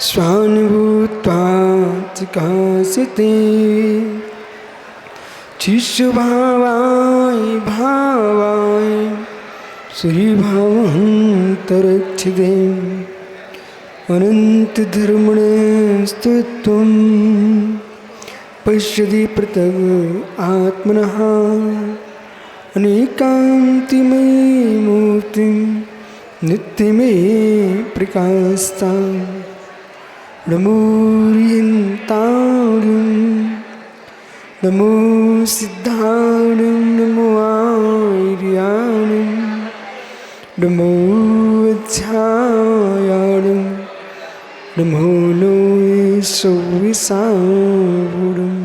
स्वानुभूत्वाचिकासते शिष्यभावाय भावाय श्रीभावन्तरक्षिते अनन्तधर्मणस्तुत्वं पश्यति पृथग् आत्मनः अनेकान्तिमयी मूर्तिं नित्यमे प्रकाशतां नमो ह्रीन्ताणं नमो सिद्धाणं नमो आर्याणं नमो अध्यायाणं नमो लोयसौविसावुडं।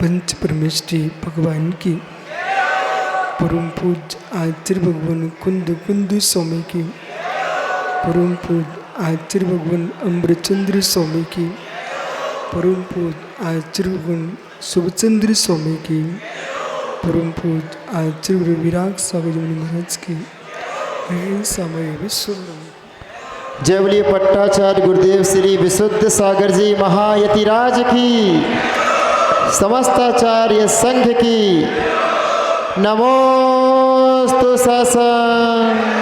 पंच परमेष्टि भगवान की परम पूज्य आचार्य भगवान कुंद स्वामी की, परम पूज्य आचार्य भगवान अमृतचंद्र स्वामी की, परम पूज्य आचार्य भगवान शुभचंद्र स्वामी की, परम पूज्य आचार्य विराग सागर जी महाराज की समय विश्व। जय बोलिए पट्टाचार्य गुरुदेव श्री विशुद्ध सागर जी महायतिराज की, समस्ताचार्य संघ की नमोस्तु शासन।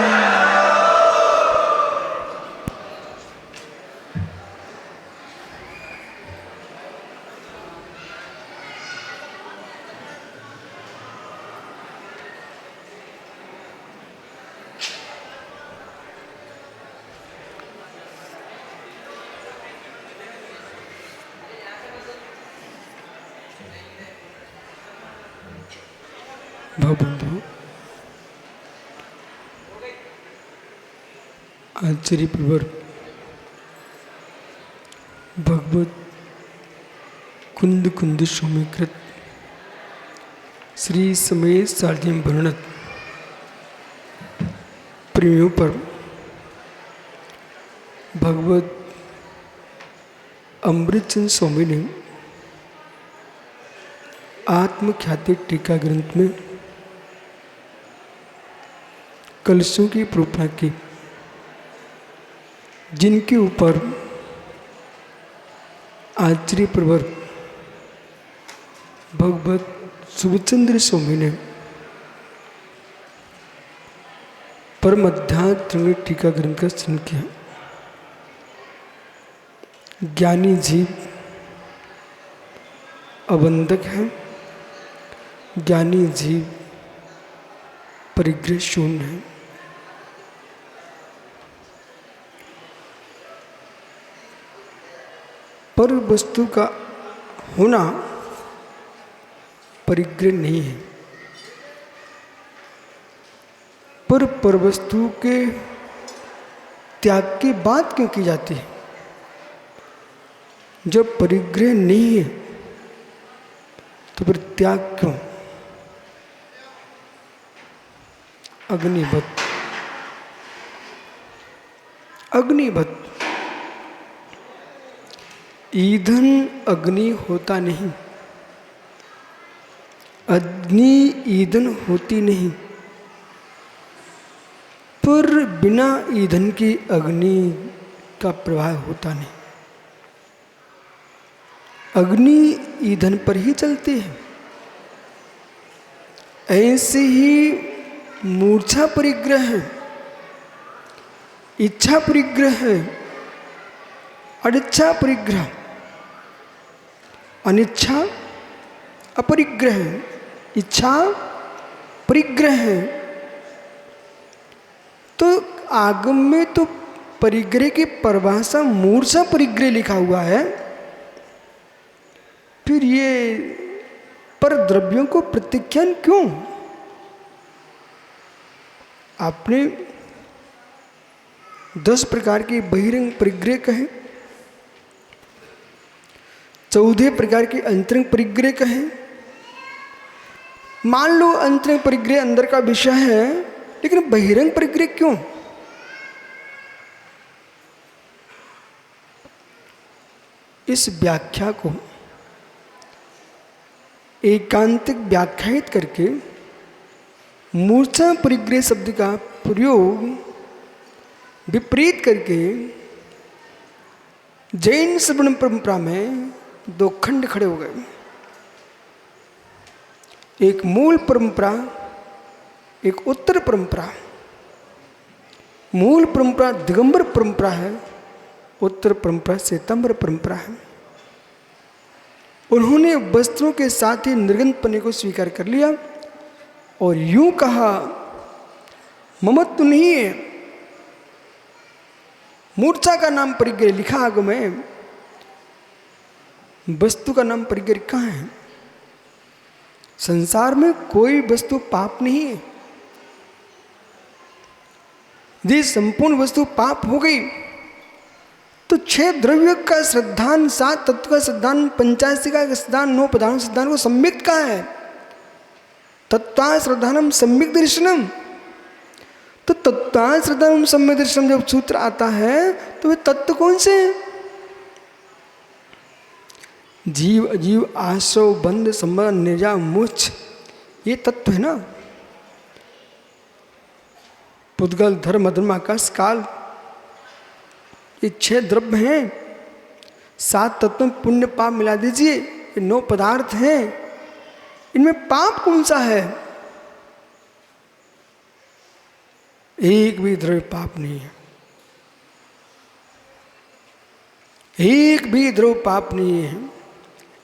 भावबंधु, आचार्य प्रवर भगवत कुंद स्वामीकृत श्री समेत सारथिम वर्णत प्रेमियों पर भगवत अमृतचंद स्वामी ने आत्मख्याति टीका ग्रंथ में कलशों की प्रोपना की, जिनके ऊपर आचार्य प्रवर भगवत शुभचंद्र स्वामी ने परम अध्यात्म टीका ग्रंथ का रचना किया। ज्ञानी जीव अबंधक है, ज्ञानी जीव परिग्रह शून्य है। पर वस्तु का होना परिग्रह नहीं है, पर वस्तु के त्याग की बात क्यों की जाती है? जब परिग्रह नहीं है तो फिर त्याग क्यों? अग्निवत ईंधन अग्नि होता नहीं, अग्नि ईंधन होती नहीं, पर बिना ईंधन की अग्नि का प्रवाह होता नहीं। अग्नि ईंधन पर ही चलती है। ऐसे ही मूर्छा परिग्रह है, इच्छा परिग्रह है, अनिच्छा परिग्रह, अनिच्छा अपरिग्रह है, इच्छा परिग्रह है। तो आगम में तो परिग्रह की परिभाषा मूर्छा परिग्रह लिखा हुआ है, फिर ये पर द्रव्यों को प्रत्याख्यान क्यों? आपने 10 प्रकार के बहिरंग परिग्रह कहे, 14 प्रकार के अंतरंग परिग्रह कहे। मान लो अंतरंग परिग्रह अंदर का विषय है, लेकिन बहिरंग परिग्रह क्यों? इस व्याख्या को एकांतिक व्याख्यायित करके मूर्छा परिग्रह शब्द का प्रयोग विपरीत करके जैन श्रवण परंपरा में दो खंड खड़े हो गए। एक मूल परंपरा, एक उत्तर परंपरा। मूल परंपरा दिगंबर परंपरा है, उत्तर परंपरा श्वेतांबर परंपरा है। उन्होंने वस्त्रों के साथ ही निर्गंतपने को स्वीकार कर लिया और यूं कहा, ममत्व नहीं है। मूर्छा का नाम परिग्रह लिखा आगम है, वस्तु का नाम परिग्रह कहाँ है? संसार में कोई वस्तु पाप नहीं है। यदि संपूर्ण वस्तु पाप हो गई तो 6 द्रव्य का श्रद्धान, 7 तत्व का श्रद्धान, 85 का श्रद्धान, 9 पदार्थ श्रद्धान को सम्यक्त कहाँ है? तत्वा श्रद्धानम सम्यक दर्शनम। तो तत्वा श्रद्धानम सम्यक दर्शनम जब सूत्र आता है तो वे तत्व कौन से हैं? जीव अजीव आश्रव बंध संबंध निर्जा मोक्ष, ये तत्व है ना। पुद्गल धर्म अधर्म आकाश काल, ये 6 द्रव्य हैं। 7 तत्व में पुण्य पाप मिला दीजिए, ये 9 पदार्थ हैं। इनमें पाप कौन सा है? एक भी द्रव्य पाप नहीं है, एक भी द्रव्य पाप नहीं है।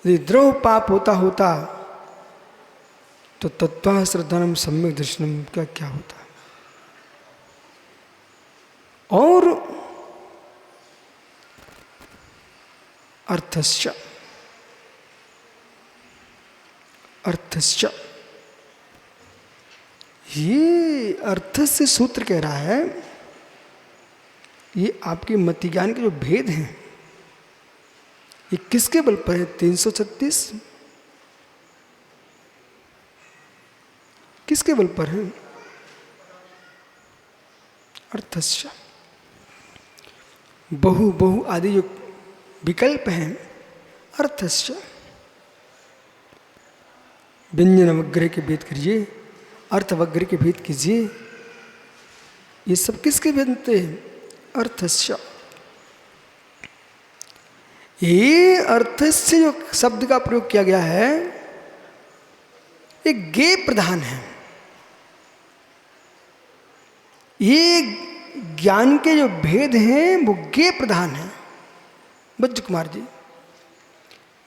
यदि द्रव्य पाप होता तो तत्वा श्रद्धानम सम्यक दर्शनम का क्या होता? और अर्थश्च, ये अर्थ से सूत्र कह रहा है, ये आपके मति ज्ञान के जो भेद हैं, ये किसके बल पर है? 336 किसके बल पर है? अर्थश्च। बहु बहु आदि जो विकल्प हैं, अर्थश्च। व्यंजन वग्रह के भेद करिए, अर्थ वग्रह के भेद कीजिए। ये सब किसके भेदते हैं? अर्थश्च। ये अर्थ से जो शब्द का प्रयोग किया गया है, एक गे प्रधान है। ये ज्ञान के जो भेद हैं वो गे प्रधान है। बज्ज कुमार जी,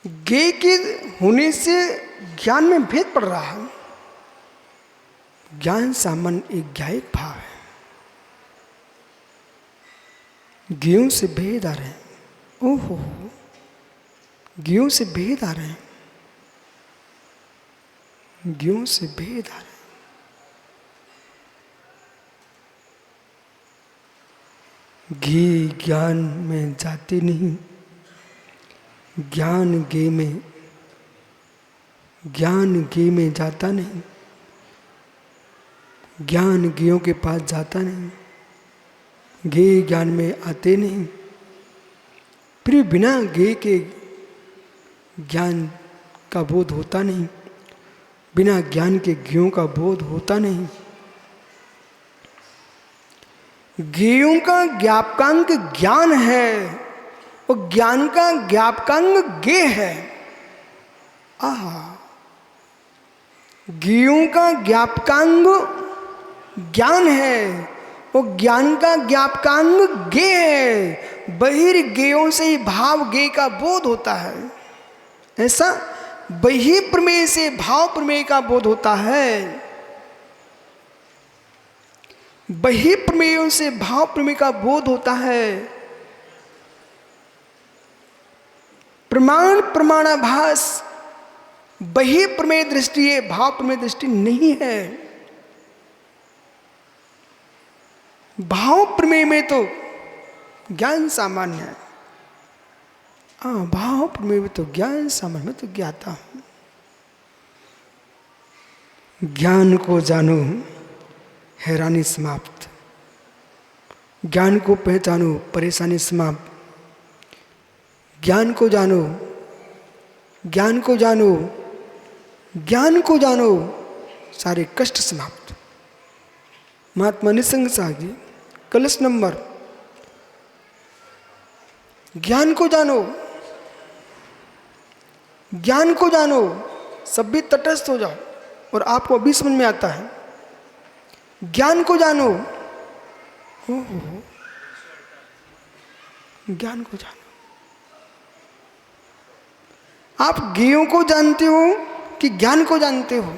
गे के होने से ज्ञान में भेद पड़ रहा है। ज्ञान सामान्य एक ज्ञायक भाव है, ज्ञों से भेद आ रहे हैं। ओहो, ज्ञों से भेद आ रहे हैं, ज्ञों से भेद आ रहे हैं। गे ज्ञान में जाते नहीं, ज्ञान गे में जाता नहीं, ज्ञान गेयों के पास जाता नहीं, गे ज्ञान में आते नहीं। फिर बिना गे के ज्ञान का बोध होता नहीं, बिना ज्ञान के ज्ञों का बोध होता नहीं। ज्ञेयों का ज्ञापकांक ज्ञान है और ज्ञान का ज्ञापकांक गे है। आहा, ज्ञेयों का ज्ञापकांक ज्ञान है और ज्ञान का ज्ञापकांक गे है। बहिर्ज्ञेयों से ही भाव गे का बोध होता है। ऐसा बहिर्प्रमेय से भाव प्रमेय का बोध होता है। बहिर्प्रमेयों से भाव प्रमेय का बोध होता है। प्रमाण प्रमाणाभास बहिर्प्रमेय दृष्टि है, भाव प्रमेय दृष्टि नहीं है। भाव प्रमेय में तो ज्ञान सामान्य है। हाँ, भाव प्रमेय में तो ज्ञान सामान्य, में तो ज्ञाता हूं। ज्ञान को जानो हैरानी समाप्त, ज्ञान को पहचानो परेशानी समाप्त। ज्ञान को जानो, ज्ञान को जानो, ज्ञान को जानो, सारे कष्ट समाप्त। महात्मा निसंग साहब जी कलश नंबर ज्ञान को जानो, ज्ञान को जानो, सब भी तटस्थ हो जाओ और आपको अभी समझ में आता है। ज्ञान को जानो, ज्ञान को जानो। आप ज्ञेयों को जानते हो कि ज्ञान को जानते हो?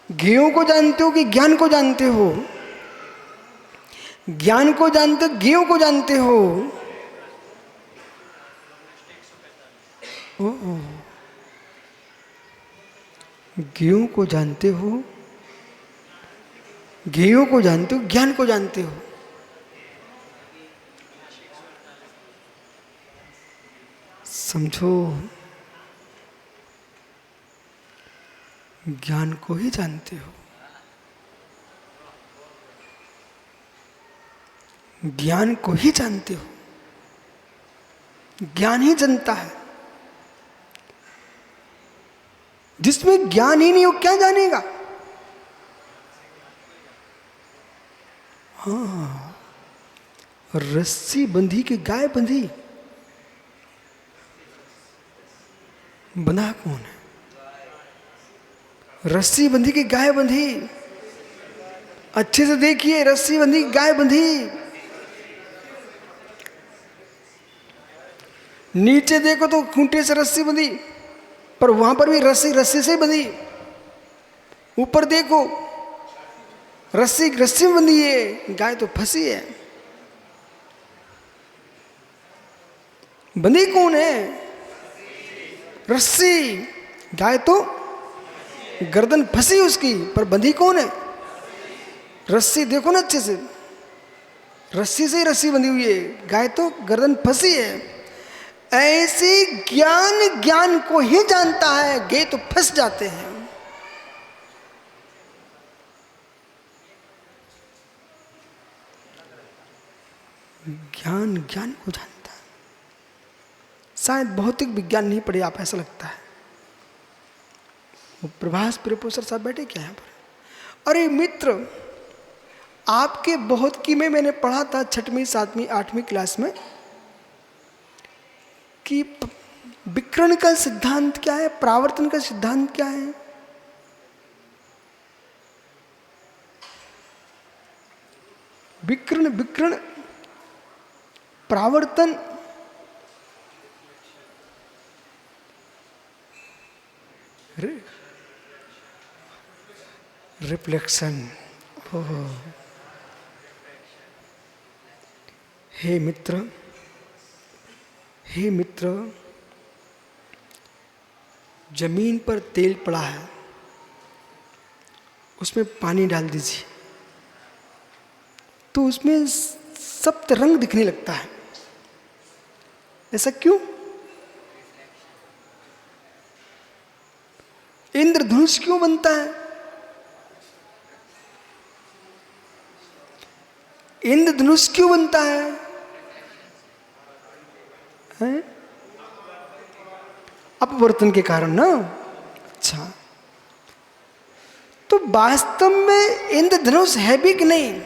ज्ञेयों को जानते हो कि ज्ञान को जानते हो? ज्ञान को जानते हो, ज्ञेयों को जानते हो? ज्ञेयों को जानते हो, ज्ञेयों को जानते हो, ज्ञान को जानते हो। समझो, ज्ञान को ही जानते हो, ज्ञान को ही जानते हो। ज्ञान ही जनता है। जिसमें ज्ञान ही नहीं हो क्या जानेगा? हाँ, रस्सी बंधी कि गाय बंधी? बंधा कौन है? रस्सी बंधी कि गाय बंधी? अच्छे से देखिए, रस्सी बंधी कि गाय बंधी? नीचे देखो तो खूंटे से रस्सी बंधी, पर वहां पर भी रस्सी रस्सी से बंधी। ऊपर देखो, रस्सी रस्सी में बंधी है, गाय तो फंसी है। बंधी कौन है? रस्सी। गाय तो गर्दन फंसी उसकी, पर बंधी कौन है? रस्सी। देखो ना अच्छे से, रस्सी से ही रस्सी बंधी हुई है, गाय तो गर्दन फंसी है। ऐसे ज्ञान ज्ञान को ही जानता है, गे तो फंस जाते हैं। ज्ञान ज्ञान को जानता है। शायद भौतिक विज्ञान नहीं पढ़े आप, ऐसा लगता है। वो प्रभास प्रोफेसर साहब बैठे क्या यहाँ पर? अरे मित्र, आपके बहुत की में मैंने पढ़ा था 6वीं 7वीं 8वीं क्लास में कि विकर्ण का सिद्धांत क्या है, परावर्तन का सिद्धांत क्या है। विकर्ण विकर्ण परावर्तन, रिफ्लेक्शन। हे मित्र, हे मित्र, जमीन पर तेल पड़ा है, उसमें पानी डाल दीजिए तो उसमें सप्त रंग दिखने लगता है। ऐसा क्यों? इंद्रधनुष क्यों बनता है? इंद्रधनुष क्यों बनता है? अपवर्तन के कारण ना। अच्छा, तो वास्तव में इंद्रधनुष है भी कि नहीं?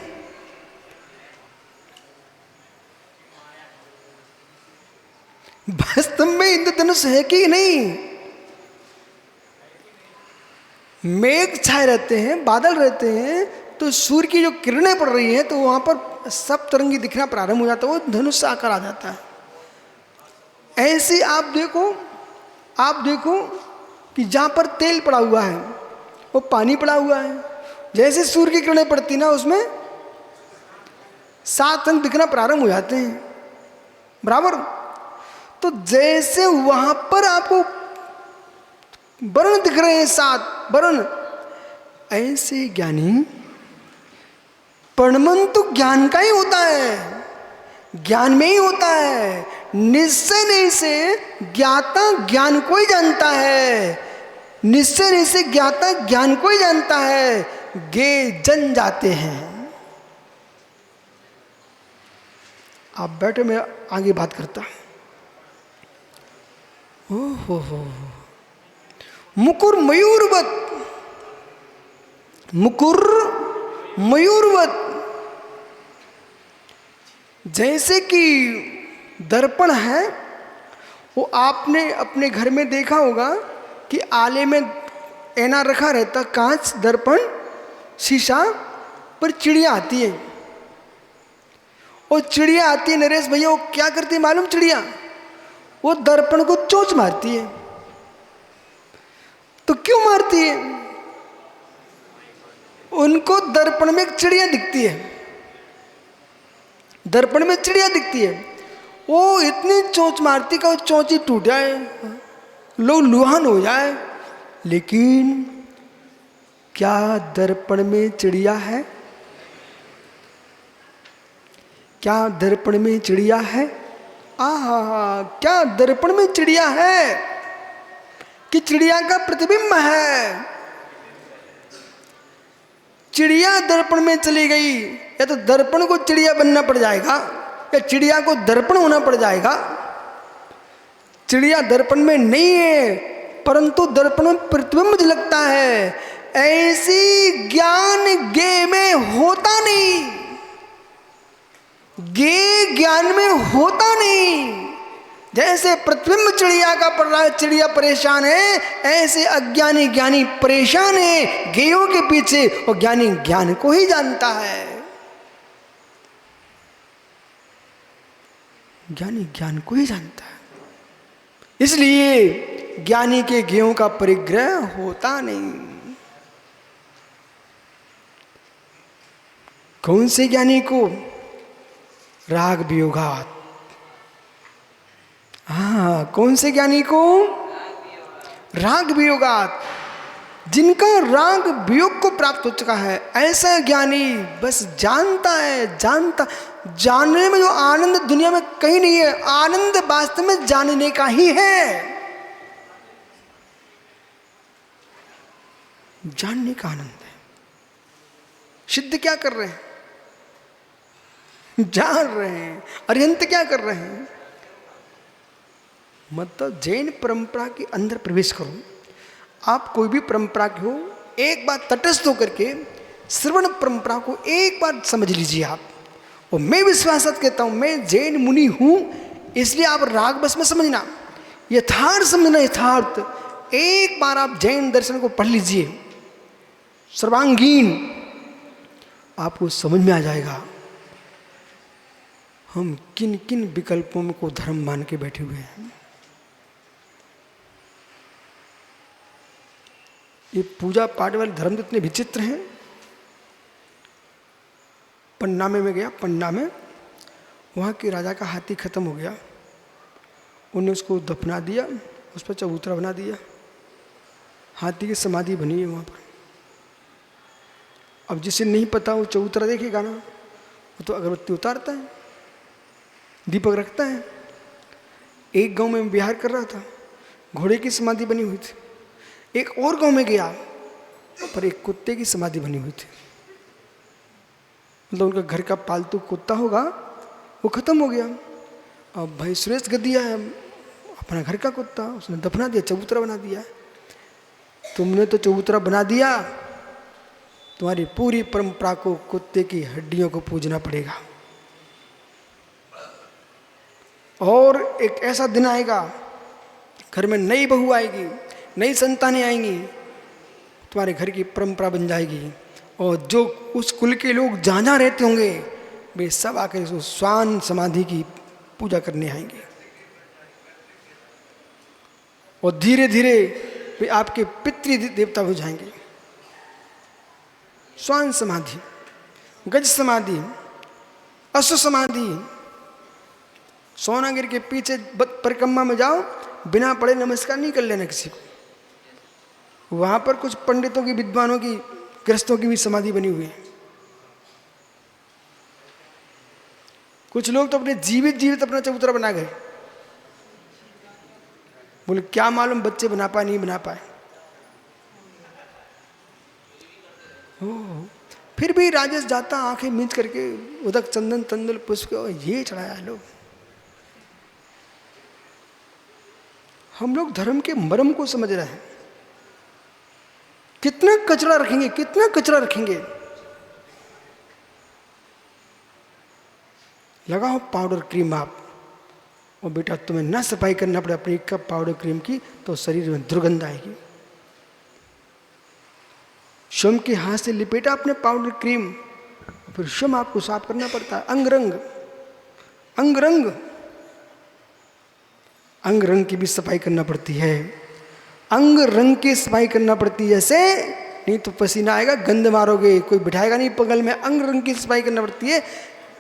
वास्तव में इंद्रधनुष है कि नहीं? मेघ छाए रहते हैं, बादल रहते हैं, तो सूर्य की जो किरणें पड़ रही हैं तो वहां पर सप्तरंगी दिखना प्रारंभ हो जाता है, वो धनुष से आकार आ जाता है। ऐसे आप देखो कि जहां पर तेल पड़ा हुआ है वो पानी पड़ा हुआ है, जैसे सूर्य की किरणें पड़ती ना उसमें 7 अंक दिखना प्रारंभ हो जाते हैं, बराबर। तो जैसे वहां पर आपको वर्ण दिख रहे हैं 7 वर्ण, ऐसे ज्ञानी परिणमन तो ज्ञान का ही होता है, ज्ञान में ही होता है। निश्चय नहीं से ज्ञाता ज्ञान को ही जानता है, निश्चय नहीं से ज्ञाता ज्ञान को ही जानता है, गे जन जाते हैं। आप बैठे, मैं आगे बात करता। हो मुकुर मयूरवत, मुकुर मयूरवत, जैसे कि दर्पण है वो आपने अपने घर में देखा होगा कि आले में ऐना रखा रहता, कांच, दर्पण, शीशा, पर चिड़िया आती है। और चिड़िया आती है नरेश भैया, वो क्या करती है मालूम? चिड़िया वो दर्पण को चोंच मारती है। तो क्यों मारती है? उनको दर्पण में एक चिड़िया दिखती है, दर्पण में चिड़िया दिखती है। वो इतनी चोंच मारती कि वो चोंच ही टूट जाए, लोग लुहान हो जाए। लेकिन क्या दर्पण में चिड़िया है? क्या दर्पण में चिड़िया है? आहा, क्या दर्पण में चिड़िया है कि चिड़िया का प्रतिबिंब है। चिड़िया दर्पण में चली गई, या तो दर्पण को चिड़िया बनना पड़ जाएगा या चिड़िया को दर्पण होना पड़ जाएगा। चिड़िया दर्पण में नहीं है, परंतु दर्पण में प्रतिबिंब झलकता है। ऐसी ज्ञान गे में होता नहीं, गे ज्ञान में होता नहीं। जैसे प्रतिबिंब चिड़िया का पड़ रहा है, चिड़िया परेशान है, ऐसे अज्ञानी ज्ञानी परेशान है गेयों के पीछे, और ज्ञानी ज्ञान को ही जानता है। ज्ञानी ज्ञान को ही जानता है, इसलिए ज्ञानी के गेयों का परिग्रह होता नहीं। कौन से ज्ञानी को? राग वियोगात। हाँ, कौन से ज्ञानी को? राग वियोगात। जिनका राग वियोग को प्राप्त हो चुका है, ऐसा ज्ञानी बस जानता है, जानता। जानने में जो आनंद दुनिया में कहीं नहीं है, आनंद वास्तव में जानने का ही है। जानने का आनंद है। सिद्ध क्या कर रहे हैं? जान रहे हैं। अरिहंत क्या कर रहे हैं? मतलब जैन परंपरा के अंदर प्रवेश करो। आप कोई भी परंपरा के हो, एक बार तटस्थ होकर के श्रवण परंपरा को एक बार समझ लीजिए आप। और मैं विश्वास कहता हूं, मैं जैन मुनि हूं, इसलिए आप राग बस में समझना, यथार्थ समझना, यथार्थ। एक बार आप जैन दर्शन को पढ़ लीजिए, सर्वांगीण आपको समझ में आ जाएगा हम किन किन विकल्पों को धर्म मान के बैठे हुए हैं। ये पूजा पाठ वाले धर्म इतने विचित्र हैं। पन्नामे में गया, पन्ना में वहाँ के राजा का हाथी खत्म हो गया, उन्हें उसको दफना दिया, उस पर चबूतरा बना दिया, हाथी की समाधि बनी है वहाँ पर। अब जिसे नहीं पता वो चबूतरा देखेगा ना, वो तो अगरबत्ती उतारता है, दीपक रखता है। एक गांव में बिहार कर रहा था, घोड़े की समाधि बनी हुई थी। एक और गांव में गया, पर एक कुत्ते की समाधि बनी हुई थी। मतलब उनका घर का पालतू कुत्ता होगा, वो खत्म हो गया। अब भाई सुरेश गद्दिया है, अपना घर का कुत्ता, उसने दफना दिया, चबूतरा बना दिया। तुमने तो चबूतरा बना दिया, तुम्हारी पूरी परंपरा को कुत्ते की हड्डियों को पूजना पड़ेगा। और एक ऐसा दिन आएगा, घर में नई बहू आएगी, नई संतानें आएंगी, तुम्हारे घर की परंपरा बन जाएगी। और जो उस कुल के लोग जहाँ जहाँ रहते होंगे, वे सब आकर इस स्वान समाधि की पूजा करने आएंगे। और धीरे धीरे वे आपके पितृ देवता हो जाएंगे। स्वान समाधि, गज समाधि, अश्व समाधि। सोनागिर के पीछे परिक्रमा में जाओ, बिना पढ़े नमस्कार नहीं कर लेना किसी को। वहां पर कुछ पंडितों की, विद्वानों की, गृहस्थों की भी समाधि बनी हुई है। कुछ लोग तो अपने जीवित जीवित अपना चबूतरा बना गए। बोले क्या मालूम बच्चे बना पाए नहीं बना पाए। फिर भी राजेश जाता आंखें मींच करके उदक चंदन तंदुल पुष्प ये चढ़ाया लो। हम लोग धर्म के मर्म को समझ रहे हैं। कितना कचरा रखेंगे, कितना कचरा रखेंगे। लगाओ पाउडर क्रीम आप, और बेटा तुम्हें ना सफाई करना पड़े अपनी कप पाउडर क्रीम की तो शरीर में दुर्गंध आएगी। स्वयं के हाथ से लिपेटा अपने पाउडर क्रीम, फिर स्वयं आपको साफ करना पड़ता है। अंग रंग अंग रंग की भी सफाई करना पड़ती है। अंग रंग की सफाई करना पड़ती है, ऐसे नहीं तो पसीना आएगा, गंद मारोगे, कोई बिठाएगा नहीं बगल में। अंग रंग की सफाई करना पड़ती है।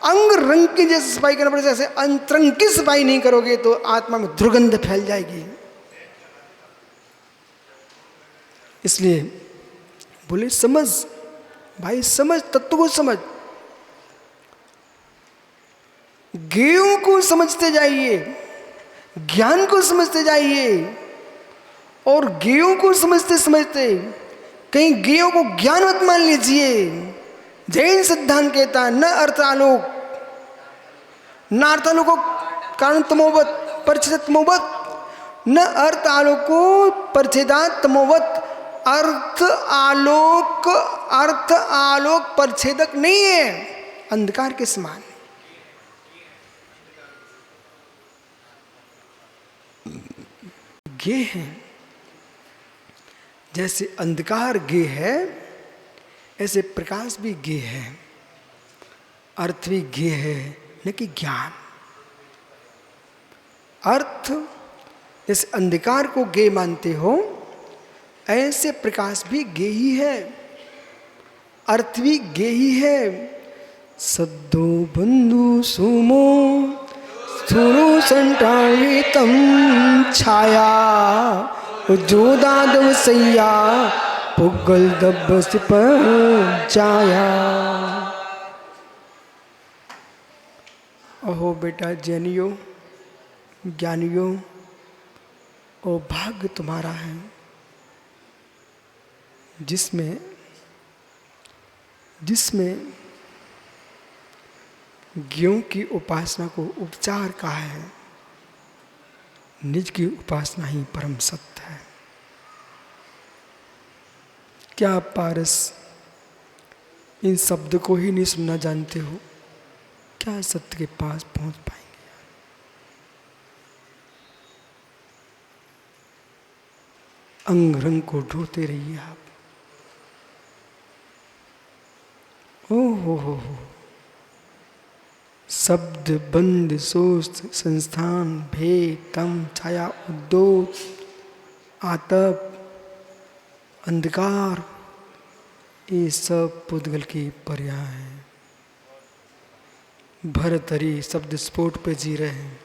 अंग रंग की जैसे सफाई करना पड़ती है, ऐसे अंतरंग की सफाई नहीं करोगे तो आत्मा में दुर्गंध फैल जाएगी। इसलिए बोले समझ भाई, समझ, तत्व को समझ, ज्ञेयों को समझते जाइए, ज्ञान को समझते जाइए। और ज्ञेयों को समझते समझते कहीं ज्ञेयों को ज्ञान मत मान लीजिए। जैन सिद्धांत कहता है न अर्थ आलोक, न अर्थ आलोको कारण तमोवत परिच्छेद तमोवत, न अर्थ आलोको परिच्छेदात तमोवत। अर्थ आलोक परिच्छेदक नहीं है, अंधकार के समान। गे है, जैसे अंधकार गे है ऐसे प्रकाश भी गे है, अर्थ भी गे है, न कि ज्ञान। अर्थ जैसे अंधकार को गे मानते हो, ऐसे प्रकाश भी गे ही है, अर्थ भी गे ही है। सद्दो बंधु सुमो स्थूणु संटावितम छाया जोदादव सैया पुगल दब जाया। अहो बेटा जैनियों ज्ञानियों, ओ भाग्य तुम्हारा है जिसमें ज्ञों की उपासना को उपचार का है, निज की उपासना ही परम सत्य है। क्या पारस इन शब्द को ही नहीं सुनना जानते हो, क्या सत्य के पास पहुंच पाएंगे? अंग रंग को ढोते रहिए आप। ओ हो, शब्द बंद सोच संस्थान भेद तम छाया उद्योग आतप अंधकार, ये सब पुद्गल की पर्याय है। भरतरी शब्द स्फोट पे जी रहे हैं,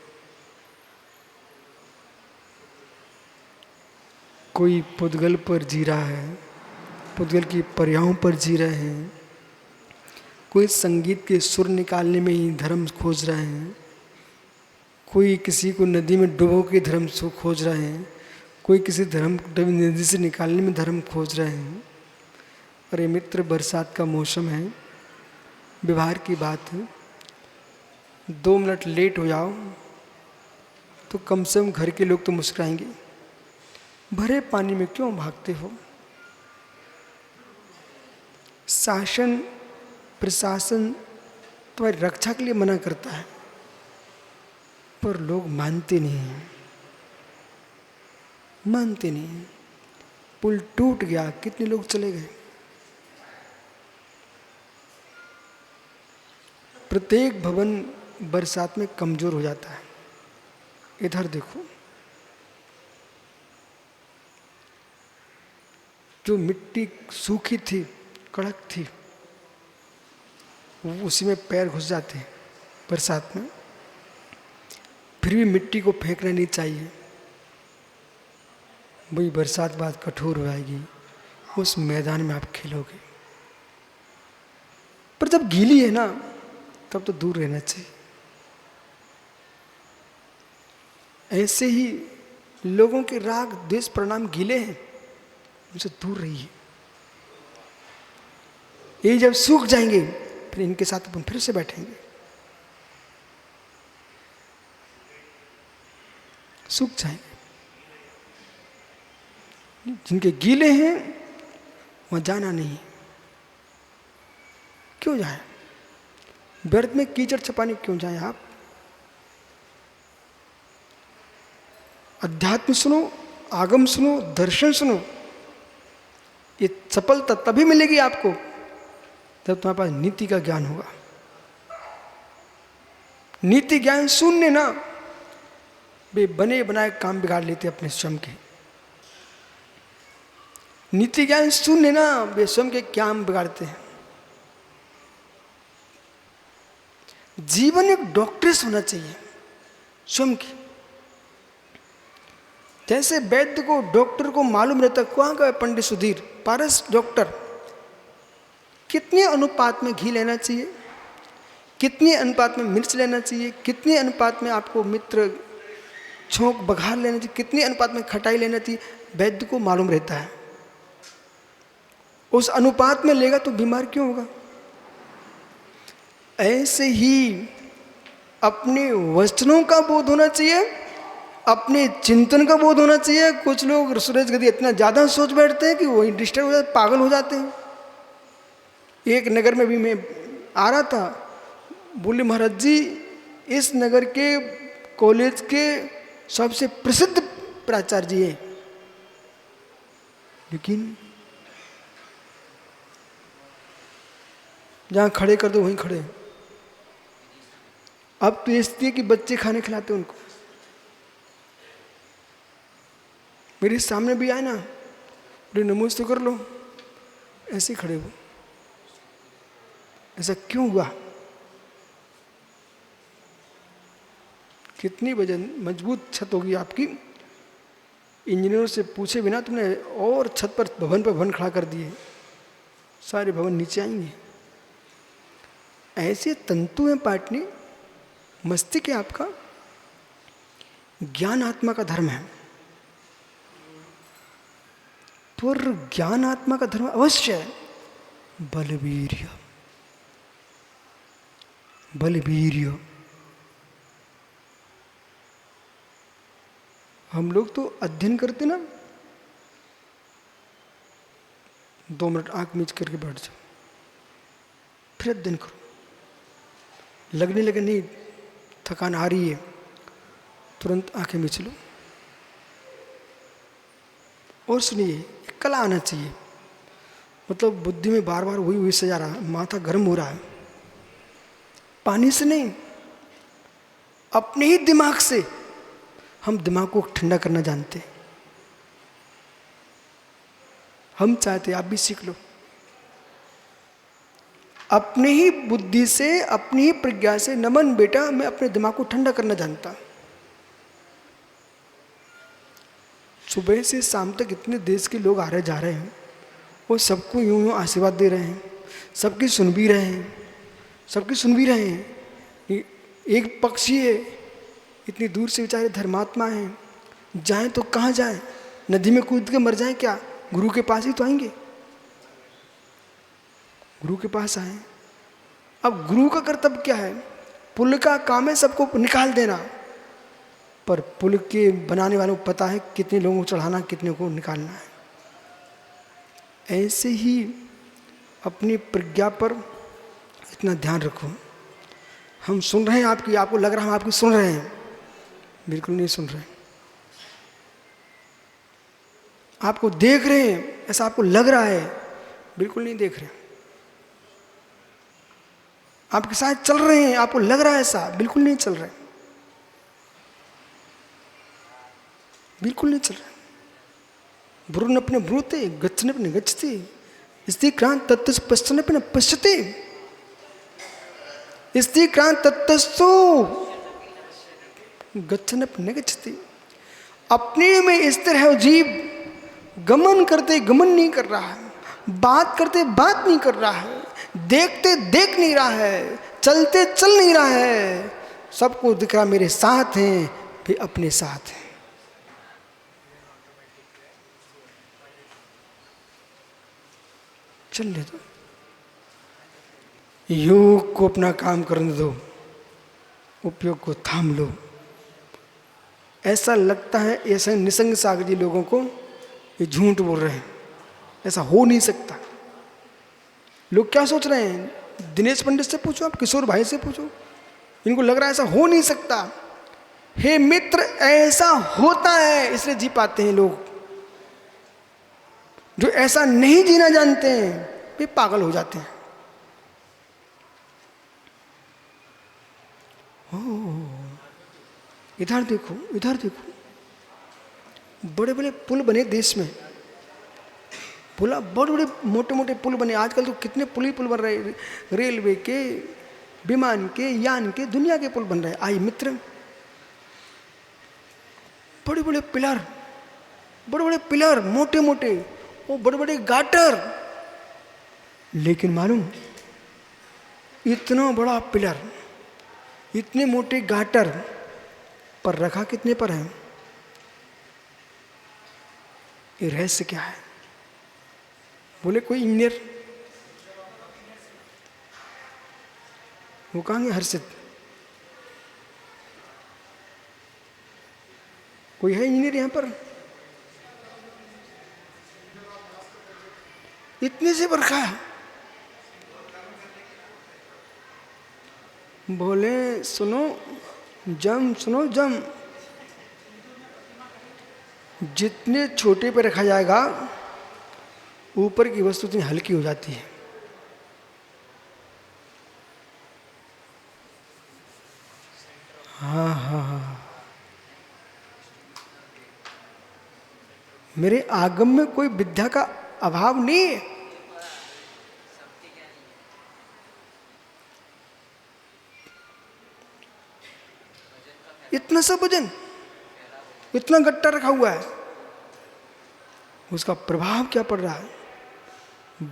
कोई पुद्गल पर जी रहा है, पुद्गल की पर्यायों पर जी रहे हैं, कोई संगीत के सुर निकालने में ही धर्म खोज रहे हैं, कोई किसी को नदी में डुबो के धर्म खोज रहे हैं, कोई किसी धर्म नदी से निकालने में धर्म खोज रहे हैं। अरे मित्र, बरसात का मौसम है, व्यवहार की बात है, 2 मिनट लेट हो जाओ तो कम से कम घर के लोग तो मुस्कुराएंगे। भरे पानी में क्यों भागते हो? शासन प्रशासन तुम्हारी रक्षा के लिए मना करता है, पर लोग मानते नहीं हैं, मानते नहीं हैं। पुल टूट गया, कितने लोग चले गए। प्रत्येक भवन बरसात में कमजोर हो जाता है। इधर देखो, जो मिट्टी सूखी थी, कड़क थी, उसी में पैर घुस जाते हैं बरसात में। फिर भी मिट्टी को फेंकना नहीं चाहिए, वही बरसात बाद कठोर हो जाएगी, उस मैदान में आप खेलोगे। पर जब गीली है ना, तब तो दूर रहना चाहिए। ऐसे ही लोगों के राग द्वेष परिणाम गीले हैं, उनसे दूर रहिए। ये जब सूख जाएंगे फिर इनके साथ अपन फिर से बैठेंगे। सूख जाएंगे, जिनके गीले हैं वहां जाना नहीं। क्यों जाए? व्यर्थ में कीचड़ छपाने क्यों जाए आप? अध्यात्म सुनो, आगम सुनो, दर्शन सुनो। ये सफलता तभी मिलेगी आपको जब तुम्हारे पास नीति का ज्ञान होगा। नीति ज्ञान शून्य ना, वे बने बनाए काम बिगाड़ लेते अपने स्वयं के। नीति ज्ञान शून्य ना, वे स्वयं के काम बिगाड़ते हैं। जीवन एक डॉक्टरेट होना चाहिए स्वयं की। जैसे वैद्य को, डॉक्टर को मालूम रहता कहाँ का पंडित सुधीर पारस डॉक्टर, कितने अनुपात में घी लेना चाहिए, कितने अनुपात में मिर्च लेना चाहिए, कितने अनुपात में आपको मित्र छोंक बघार लेना चाहिए, कितने अनुपात में खटाई लेना चाहिए, वैद्य को मालूम रहता है। उस अनुपात में लेगा तो बीमार क्यों होगा। ऐसे ही अपने वचनों का बोध होना चाहिए, अपने चिंतन का बोध होना चाहिए। कुछ लोग सूरज गति इतना ज़्यादा सोच बैठते हैं कि वही डिस्टर्ब हो जाते, पागल हो जाते हैं। एक नगर में भी मैं आ रहा था, बोले महाराज जी इस नगर के कॉलेज के सबसे प्रसिद्ध प्राचार्य जी हैं, लेकिन जहाँ खड़े कर दो वहीं खड़े हैं। अब तो इसलिए है कि बच्चे खाने खिलाते उनको। मेरे सामने भी आए ना, बोले नमस्ते कर लो, ऐसे खड़े हो। ऐसा क्यों हुआ। कितनी वजन मजबूत छत होगी आपकी, इंजीनियर से पूछे बिना तुमने और छत पर भवन खड़ा कर दिए, सारे भवन नीचे आएंगे। ऐसे तंतु हैं पाटनी, मस्तिष्क है आपका, ज्ञान आत्मा का धर्म है। पर ज्ञान आत्मा का धर्म अवश्य है, बलवीर्य। बलवीर्य हम लोग तो अध्ययन करते ना, 2 मिनट आंख मीच करके बैठ जाओ, फिर अध्ययन करो। लगने लगे नहीं थकान आ रही है, तुरंत आंखें मीच लो और सुनिए। एक कला आना चाहिए, मतलब बुद्धि में बार बार वही सजा रहा है, माथा गर्म हो रहा है, पानी से नहीं, अपने ही दिमाग से हम दिमाग को ठंडा करना जानते हैं। हम चाहते आप भी सीख लो, अपने ही बुद्धि से, अपनी ही प्रज्ञा से। नमन बेटा, मैं अपने दिमाग को ठंडा करना जानता। सुबह से शाम तक इतने देश के लोग आ रहे जा रहे हैं, वो सबको यूं यूं आशीर्वाद दे रहे हैं, सबकी सुन भी रहे हैं, सबकी सुन भी रहे हैं। एक पक्षी है, इतनी दूर से बेचारे धर्मात्मा हैं, जाएं तो कहाँ जाएं, नदी में कूद के मर जाएं क्या, गुरु के पास ही तो आएंगे। गुरु के पास आए। अब गुरु का कर्तव्य क्या है, पुल का काम है सबको निकाल देना, पर पुल के बनाने वालों को पता है कितने लोगों को चढ़ाना, कितने को निकालना है। ऐसे ही अपनी प्रज्ञा पर इतना ध्यान रखो। हम सुन रहे हैं आपकी, आपको लग रहा है हम आपकी सुन रहे हैं, बिल्कुल नहीं सुन रहे। आपको देख रहे हैं ऐसा आपको लग रहा है, बिल्कुल नहीं देख रहे। आपके साथ चल रहे हैं, आपको लग रहा है ऐसा, बिल्कुल नहीं चल रहे, बिल्कुल नहीं चल रहे। ब्रुन अपने ब्रूते, गच्छन अपने गच्छते, स्त्री क्रांत तत्व पश्चन अपने पश्चते, स्त्री क्रांत तत्वस्तु गच्छन अपने गच्छते। अपने में स्थिर है जीव, गमन करते गमन नहीं कर रहा है, बात करते बात नहीं कर रहा है, देखते देख नहीं रहा है, चलते चल नहीं रहा है। सबको दिख रहा मेरे साथ हैं, वे अपने साथ हैं। चलने दो, योग को अपना काम करने दो, उपयोग को थाम लो। ऐसा लगता है ऐसे निसंग सागर जी लोगों को ये झूठ बोल रहे हैं, ऐसा हो नहीं सकता। लोग क्या सोच रहे हैं, दिनेश पंडित से पूछो, आप किशोर भाई से पूछो, इनको लग रहा है ऐसा हो नहीं सकता। हे मित्र, ऐसा होता है, इसलिए जी पाते हैं लोग। जो ऐसा नहीं जीना जानते हैं वे पागल हो जाते हैं। इधर देखो, इधर देखो, बड़े बड़े पुल बने देश में, पुल, बड़े बड़े मोटे मोटे पुल बने। आजकल तो कितने पुल ही पुल बन रहे, रेलवे के, विमान के, यान के, दुनिया के पुल बन रहे। आई मित्र, बड़े बड़े पिलर, बड़े बड़े पिलर, मोटे मोटे, वो बड़े बड़े गाटर। लेकिन मालूम, इतना बड़ा पिलर, इतने मोटे गाटर, पर रखा कितने पर है? ये रहस्य क्या है? बोले कोई इंजीनियर, वो कहेंगे हर्षित, कोई है इंजीनियर यहां पर? इतने से रखा है। बोले सुनो जम, सुनो जम, जितने छोटे पे रखा जाएगा ऊपर की वस्तु इतनी हल्की हो जाती है। हाँ हाँ हाँ, मेरे आगम में कोई विद्या का अभाव नहीं है। इतना सा वजन, इतना गट्टा रखा हुआ है, उसका प्रभाव क्या पड़ रहा है?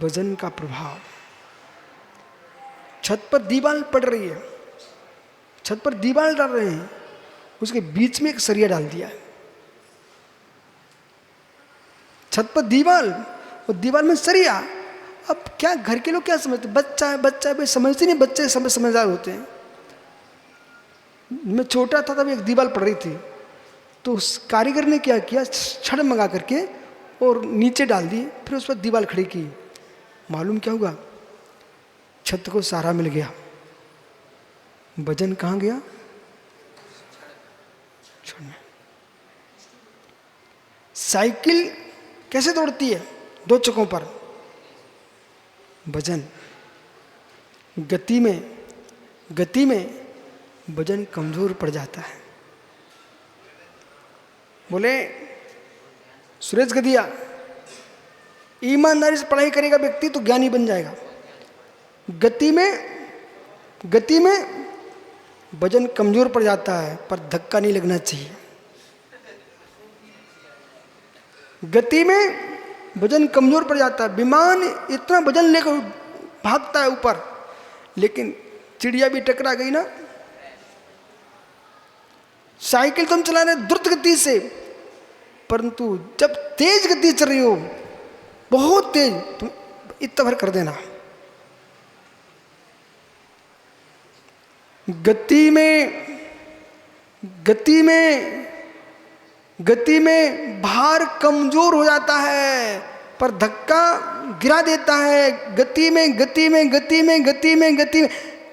वजन का प्रभाव। छत पर दीवार पड़ रही है, छत पर दीवार डाल रहे हैं, उसके बीच में एक सरिया डाल दिया है। छत पर दीवार और दीवार में सरिया। अब क्या घर के लोग क्या समझते? बच्चा है, बच्चा है, भाई समझते नहीं, बच्चे समझदार होते हैं। मैं छोटा था तब एक दीवार पड़ रही थी, तो उस कारीगर ने क्या किया, छड़ मंगा करके और नीचे डाल दी, फिर उस पर दीवार खड़ी की। मालूम क्या हुआ? छत को सहारा मिल गया, वजन कहाँ गया? छड़ में। साइकिल कैसे दौड़ती है? दो चक्कों पर। वजन, गति में वजन कमजोर पड़ जाता है। बोले सुरेश गदिया, ईमानदारी से पढ़ाई करेगा व्यक्ति तो ज्ञानी बन जाएगा। गति में वजन कमजोर पड़ जाता है, पर धक्का नहीं लगना चाहिए। गति में वजन कमजोर पड़ जाता है। विमान इतना वजन लेकर भागता है ऊपर, लेकिन चिड़िया भी टकरा गई ना। साइकिल तुम चला रहे द्रुत गति से, परंतु जब तेज गति चल रही हो, बहुत तेज, तुम इतना भर कर देना। गति में भार कमजोर हो जाता है, पर धक्का गिरा देता है। गति में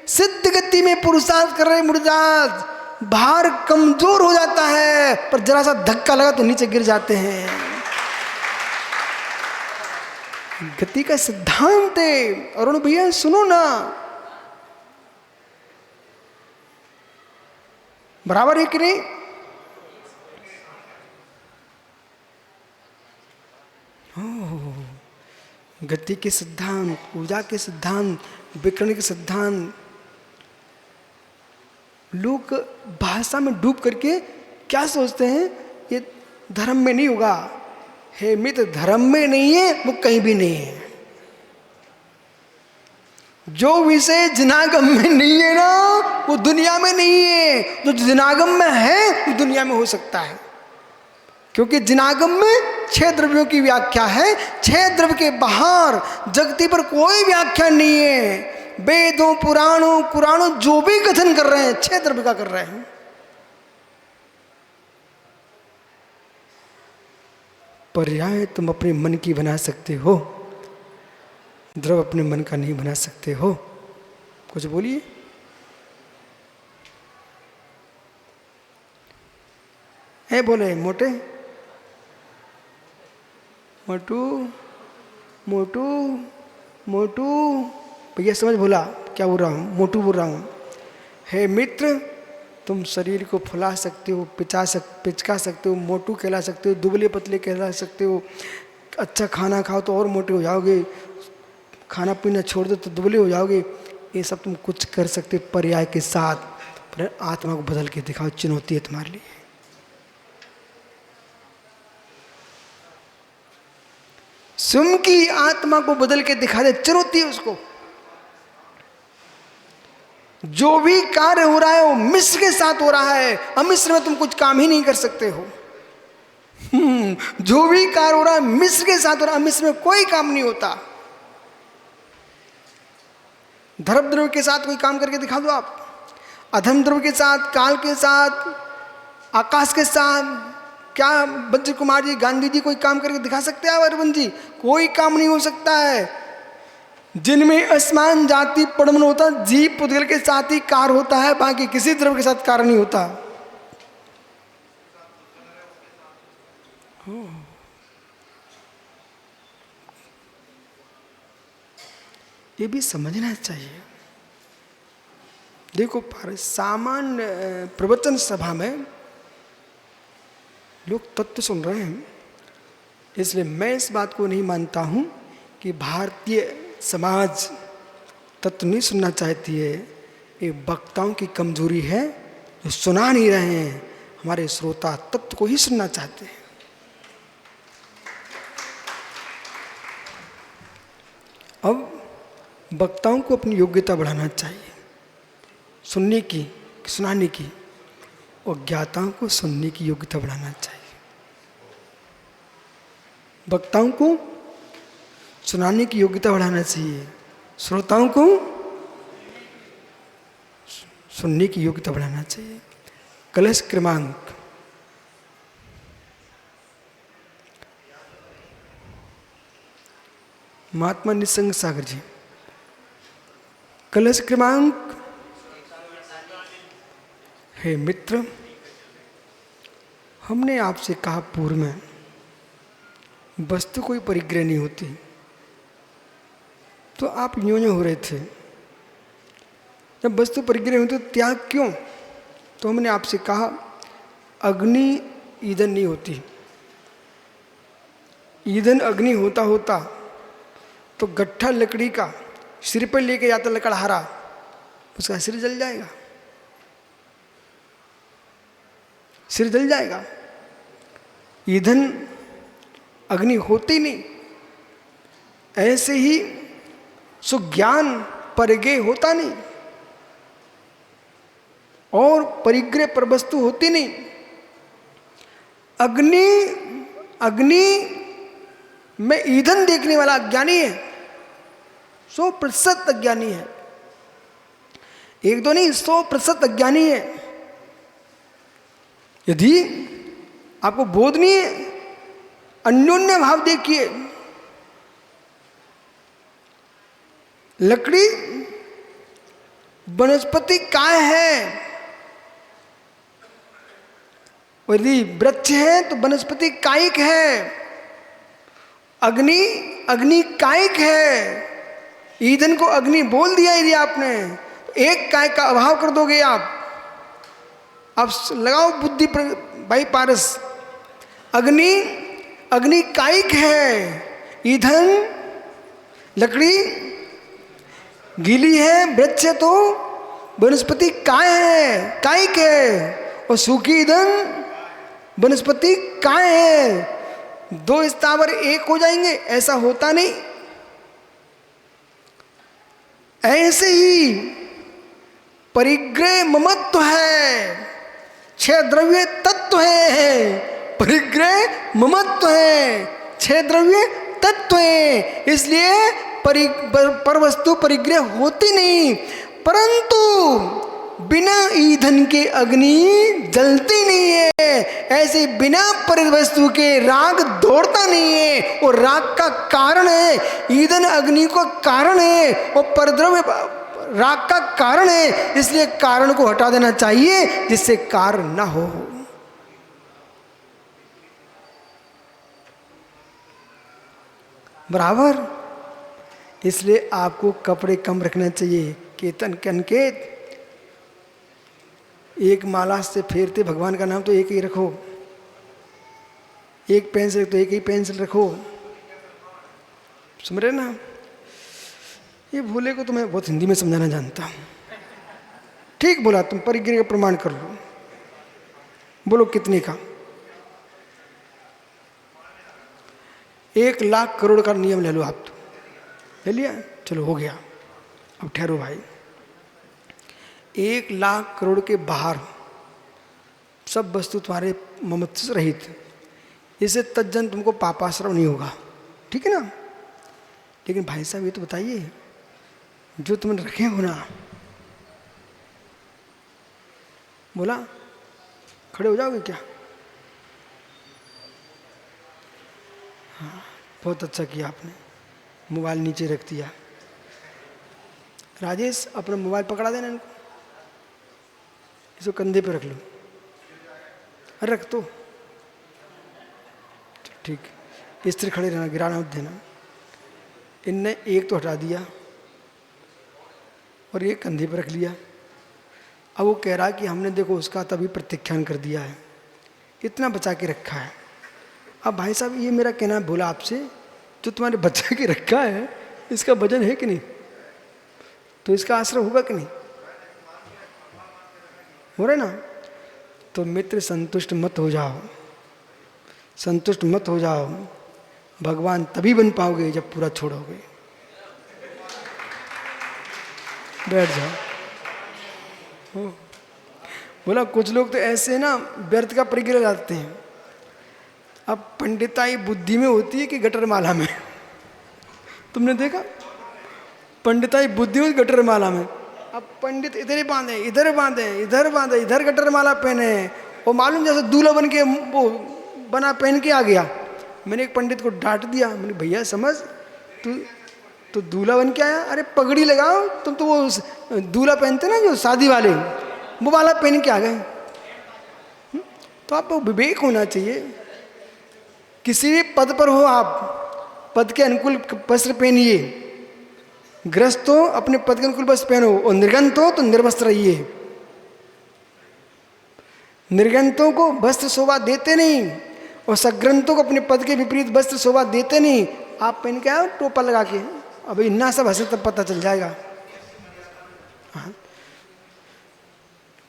सिद्ध गति में पुरुषार्थ कर रहे मुर्दास, भार कमजोर हो जाता है, पर जरा सा धक्का लगा तो नीचे गिर जाते हैं। गति का सिद्धांत है। अरुण भैया सुनो ना, बराबर है कि नहीं? गति के सिद्धांत, ऊर्जा के सिद्धांत, विकर्ण के सिद्धांत, लोग भाषा में डूब करके क्या सोचते हैं, ये धर्म में नहीं होगा। हे मित्र, धर्म में नहीं है वो कहीं भी नहीं है। जो विषय जिनागम में नहीं है ना, वो दुनिया में नहीं है। जो जिनागम में है वो दुनिया में हो सकता है, क्योंकि जिनागम में 6 द्रव्यों की व्याख्या है। 6 द्रव्य के बाहर जगती पर कोई व्याख्या नहीं है। वेदों, पुराणों, कुरानों जो भी कथन कर रहे हैं 6 द्रव्य का कर रहे हैं। पर्याय तुम अपने मन की बना सकते हो, द्रव अपने मन का नहीं बना सकते हो। कुछ बोलिए। है बोले मोटे मोटू मोटू मोटू, भैया समझ बोला क्या बोल रहा हूँ, मोटू बोल रहा हूँ। हे मित्र, तुम शरीर को फुला सकते हो, पिचका सकते हो, मोटू कहला सकते हो, दुबले पतले कहला सकते हो। अच्छा खाना खाओ तो और मोटे हो जाओगे, खाना पीना छोड़ दो तो दुबले हो जाओगे। ये सब तुम कुछ कर सकते हो पर्याय के साथ, पर आत्मा को बदल के दिखाओ, चुनौती है तुम्हारे लिए। स्वयं की आत्मा को बदल के दिखा दे, चुनौती है उसको। जो भी कार्य हो रहा है वो मिस्र के साथ हो रहा है, अमिस्र में तुम कुछ काम ही नहीं कर सकते हो। जो भी कार्य हो रहा है मिस्र के साथ हो रहा है, अमिस्र में कोई काम नहीं होता। धर्म द्रव्य के साथ कोई काम करके दिखा दो आप, अधर्म द्रव्य के साथ, काल के साथ, आकाश के साथ। क्या वज्र कुमार जी, गांधी जी कोई काम करके दिखा सकते हैं अरविंद जी? कोई काम नहीं हो सकता है। जिनमें आसमान जाति परमन होता, जीव पुद्गल के साथ ही कार्य होता है, बाकी किसी द्रव्य के साथ कार्य नहीं होता। ये भी समझना चाहिए। देखो, सामान्य प्रवचन सभा में लोग तत्व सुन रहे हैं, इसलिए मैं इस बात को नहीं मानता हूं कि भारतीय समाज तत्व नहीं सुनना चाहती है। ये वक्ताओं की कमजोरी है जो सुना नहीं रहे हैं। हमारे श्रोता तत्व को ही सुनना चाहते हैं। अब वक्ताओं को अपनी योग्यता बढ़ाना चाहिए, सुनने की, सुनाने की, और ज्ञाताओं को सुनने की योग्यता बढ़ाना चाहिए। वक्ताओं को सुनाने की योग्यता बढ़ाना चाहिए, श्रोताओं को सुनने की योग्यता बढ़ाना चाहिए। कलश क्रमांक महात्मा निसंग सागर जी, कलश क्रमांक। हे मित्र, हमने आपसे कहा पूर्व में वस्तु कोई परिग्रह नहीं होती, तो आप यूं हो रहे थे। जब वस्तु परिग्रह होती तो त्याग क्यों? तो हमने आपसे कहा अग्नि ईंधन नहीं होती। ईंधन अग्नि होता होता तो गट्ठा लकड़ी का सिर पर लेके जाता लकड़हारा, उसका सिर जल जाएगा, सिर जल जाएगा। ईंधन अग्नि होती नहीं। ऐसे ही सुज्ञान परिग्रह होता नहीं और परिग्रह पर वस्तु होती नहीं। अग्नि में ईंधन देखने वाला अज्ञानी है, 100% अज्ञानी है। एक दो नहीं, 100% अज्ञानी है। यदि आपको बोध नहीं है, अन्योन्य भाव देखिए। लकड़ी वनस्पति काय है, यदि वृक्ष है तो वनस्पति कायिक है। अग्नि कायिक है। ईंधन को अग्नि बोल दिया यदि आपने, तो एक काय का अभाव कर दोगे आप लगाओ बुद्धि पर भाई पारस। अग्नि कायिक है, ईंधन लकड़ी गीली है, वृक्ष है तो वनस्पति कायिक है, और सूखी ईंधन वनस्पति काय है। दो स्थावर एक हो जाएंगे, ऐसा होता नहीं। ऐसे ही परिग्रह ममत्व है, 6 द्रव्य तत्व है। परिग्रह ममत्व है, 6 द्रव्य तत्व है। इसलिए पर वस्तु परिग्रह होती नहीं, परंतु बिना ईंधन के अग्नि जलती नहीं है। ऐसे बिना परिवस्तु के राग दौड़ता नहीं है। और राग का कारण है, ईंधन अग्नि को कारण है, और परद्रव्य राग का कारण है। इसलिए कारण को हटा देना चाहिए जिससे कार्य न हो। बराबर। इसलिए आपको कपड़े कम रखना चाहिए। केतन के अंकेत, एक माला से फेरते भगवान का नाम तो एक ही रखो, एक पेंसिल तो एक ही पेंसिल रखो, समझ रहे ना। ये भोले को तो मैं बहुत हिंदी में समझाना जानता हूँ। ठीक बोला, तुम परिग्रह का प्रमाण कर लो। बोलो कितने का? 1,00,000 करोड़ का नियम ले लो आप तो। ले लिया, चलो हो गया। अब ठहरो भाई, 1,00,000 करोड़ के बाहर सब वस्तु तुम्हारे ममत्व से रहित, इससे तज्जन तुमको पापाश्रम नहीं होगा, ठीक है ना। लेकिन भाई साहब ये तो बताइए, जो तुमने रखे हो ना, बोला खड़े हो जाओगे क्या? हाँ, बहुत अच्छा किया आपने, मोबाइल नीचे रख दिया। राजेश अपना मोबाइल पकड़ा देना इनको, इसको कंधे पे रख लो। अरे रख तो ठीक, स्थिर खड़े रहना, गिराना मत देना। इनने एक तो हटा दिया और एक कंधे पर रख लिया। अब वो कह रहा है कि हमने देखो उसका तभी प्रत्याख्यान कर दिया है, इतना बचा के रखा है। अब भाई साहब ये मेरा कहना बोला आपसे, जो तुम्हारे बचा के रखा है इसका वजन है कि नहीं? तो इसका आश्रय होगा कि नहीं? हो रहा है ना। तो मित्र संतुष्ट मत हो जाओ, संतुष्ट मत हो जाओ। भगवान तभी बन पाओगे जब पूरा छोड़ोगे। बैठ जाओ। बोला कुछ लोग तो ऐसे ना व्यर्थ का परिग्रह लाते हैं। अब पंडिताई बुद्धि में होती है कि गटर माला में? तुमने देखा? पंडिताई बुद्धि में गटर माला में। अब पंडित इधर ही बांधे, इधर बांधे, इधर बांधे, इधर गटर माला पहने, वो मालूम जैसे दूल्हा बन के वो बना पहन के आ गया। मैंने एक पंडित को डांट दिया, मैंने भैया समझ, तू तो दूल्हा बन के आया, अरे पगड़ी लगाओ, तुम तो वो दूल्हा पहनते ना जो शादी वाले, वो वाला पहन के आ गए। तो आपको विवेक होना चाहिए। किसी भी पद पर हो आप, पद के अनुकूल वस्त्र पहनिए। ग्रस्त हो अपने पद के अनुकूल वस्त्र पहनो, और निर्गंत हो तो निर्वस्त्र रहिए। निर्गंतों को वस्त्र शोभा देते नहीं, और सग्रंथों को अपने पद के विपरीत वस्त्र शोभा देते नहीं। आप पहन के आओ टोपा लगा के, अब इन्ना सब हंसे तब पता चल जाएगा। हाँ।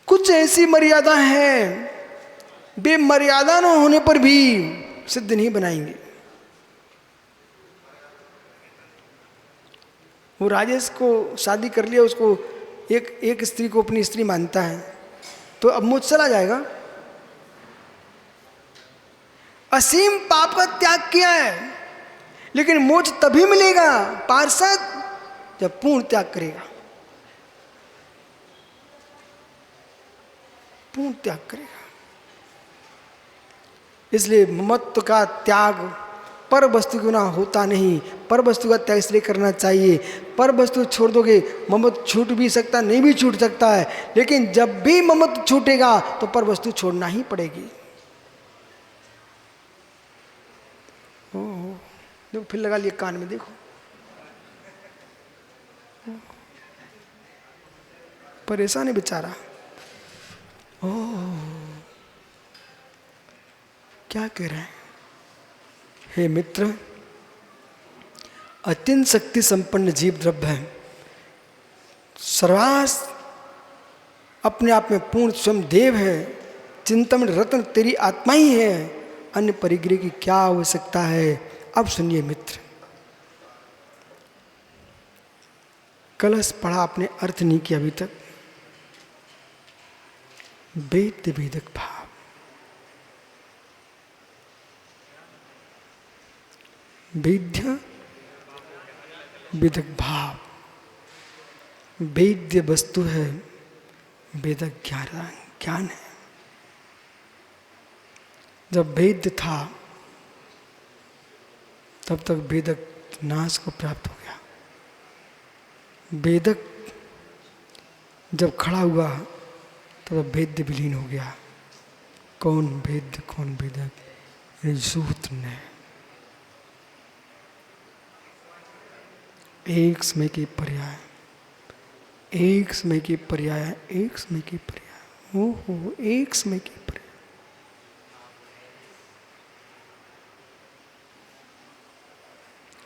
कुछ ऐसी मर्यादा है, वे मर्यादा न होने पर भी सिद्ध नहीं बनाएंगे। वो राजेश को शादी कर लिया, उसको एक स्त्री को अपनी स्त्री मानता है, तो अब मुझ चला जाएगा। असीम पाप का त्याग किया है, लेकिन मोक्ष तभी मिलेगा पार्षद जब पूर्ण त्याग करेगा, पूर्ण त्याग करेगा। इसलिए ममत्व का त्याग पर वस्तु क्यों ना होता नहीं, पर वस्तु का त्याग इसलिए करना चाहिए। पर वस्तु छोड़ दोगे, ममत्व छूट भी सकता, नहीं भी छूट सकता है, लेकिन जब भी ममत्व छूटेगा तो पर वस्तु छोड़ना ही पड़ेगी। देखो फिर लगा लिए कान में, देखो परेशान है बेचारा। क्या कह रहे हैं? हे मित्र, अत्यंत शक्ति संपन्न जीव द्रव्य है, सर्वास अपने आप में पूर्ण स्वयं देव है, चिंतन रत्न तेरी आत्मा ही है, अन्य परिग्रह की क्या आवश्यकता है। अब सुनिए मित्र, कलश पढ़ा आपने, अर्थ नहीं किया अभी तक। वेद्य वेदक भाव, वेद्य वेदक भाव, वेद्य वस्तु है, वेदक ज्ञान है। जब वेद्य था तब तक वेदक नाश को प्राप्त हो गया। वेदक जब खड़ा हुआ तब वेद्य विलीन हो गया। कौन वेद्य कौन वेदक, सूत्र ने। एक समय के पर्याय, एक समय के पर्याय, एक समय के पर्याय, ओहो एक समय के पर्याय।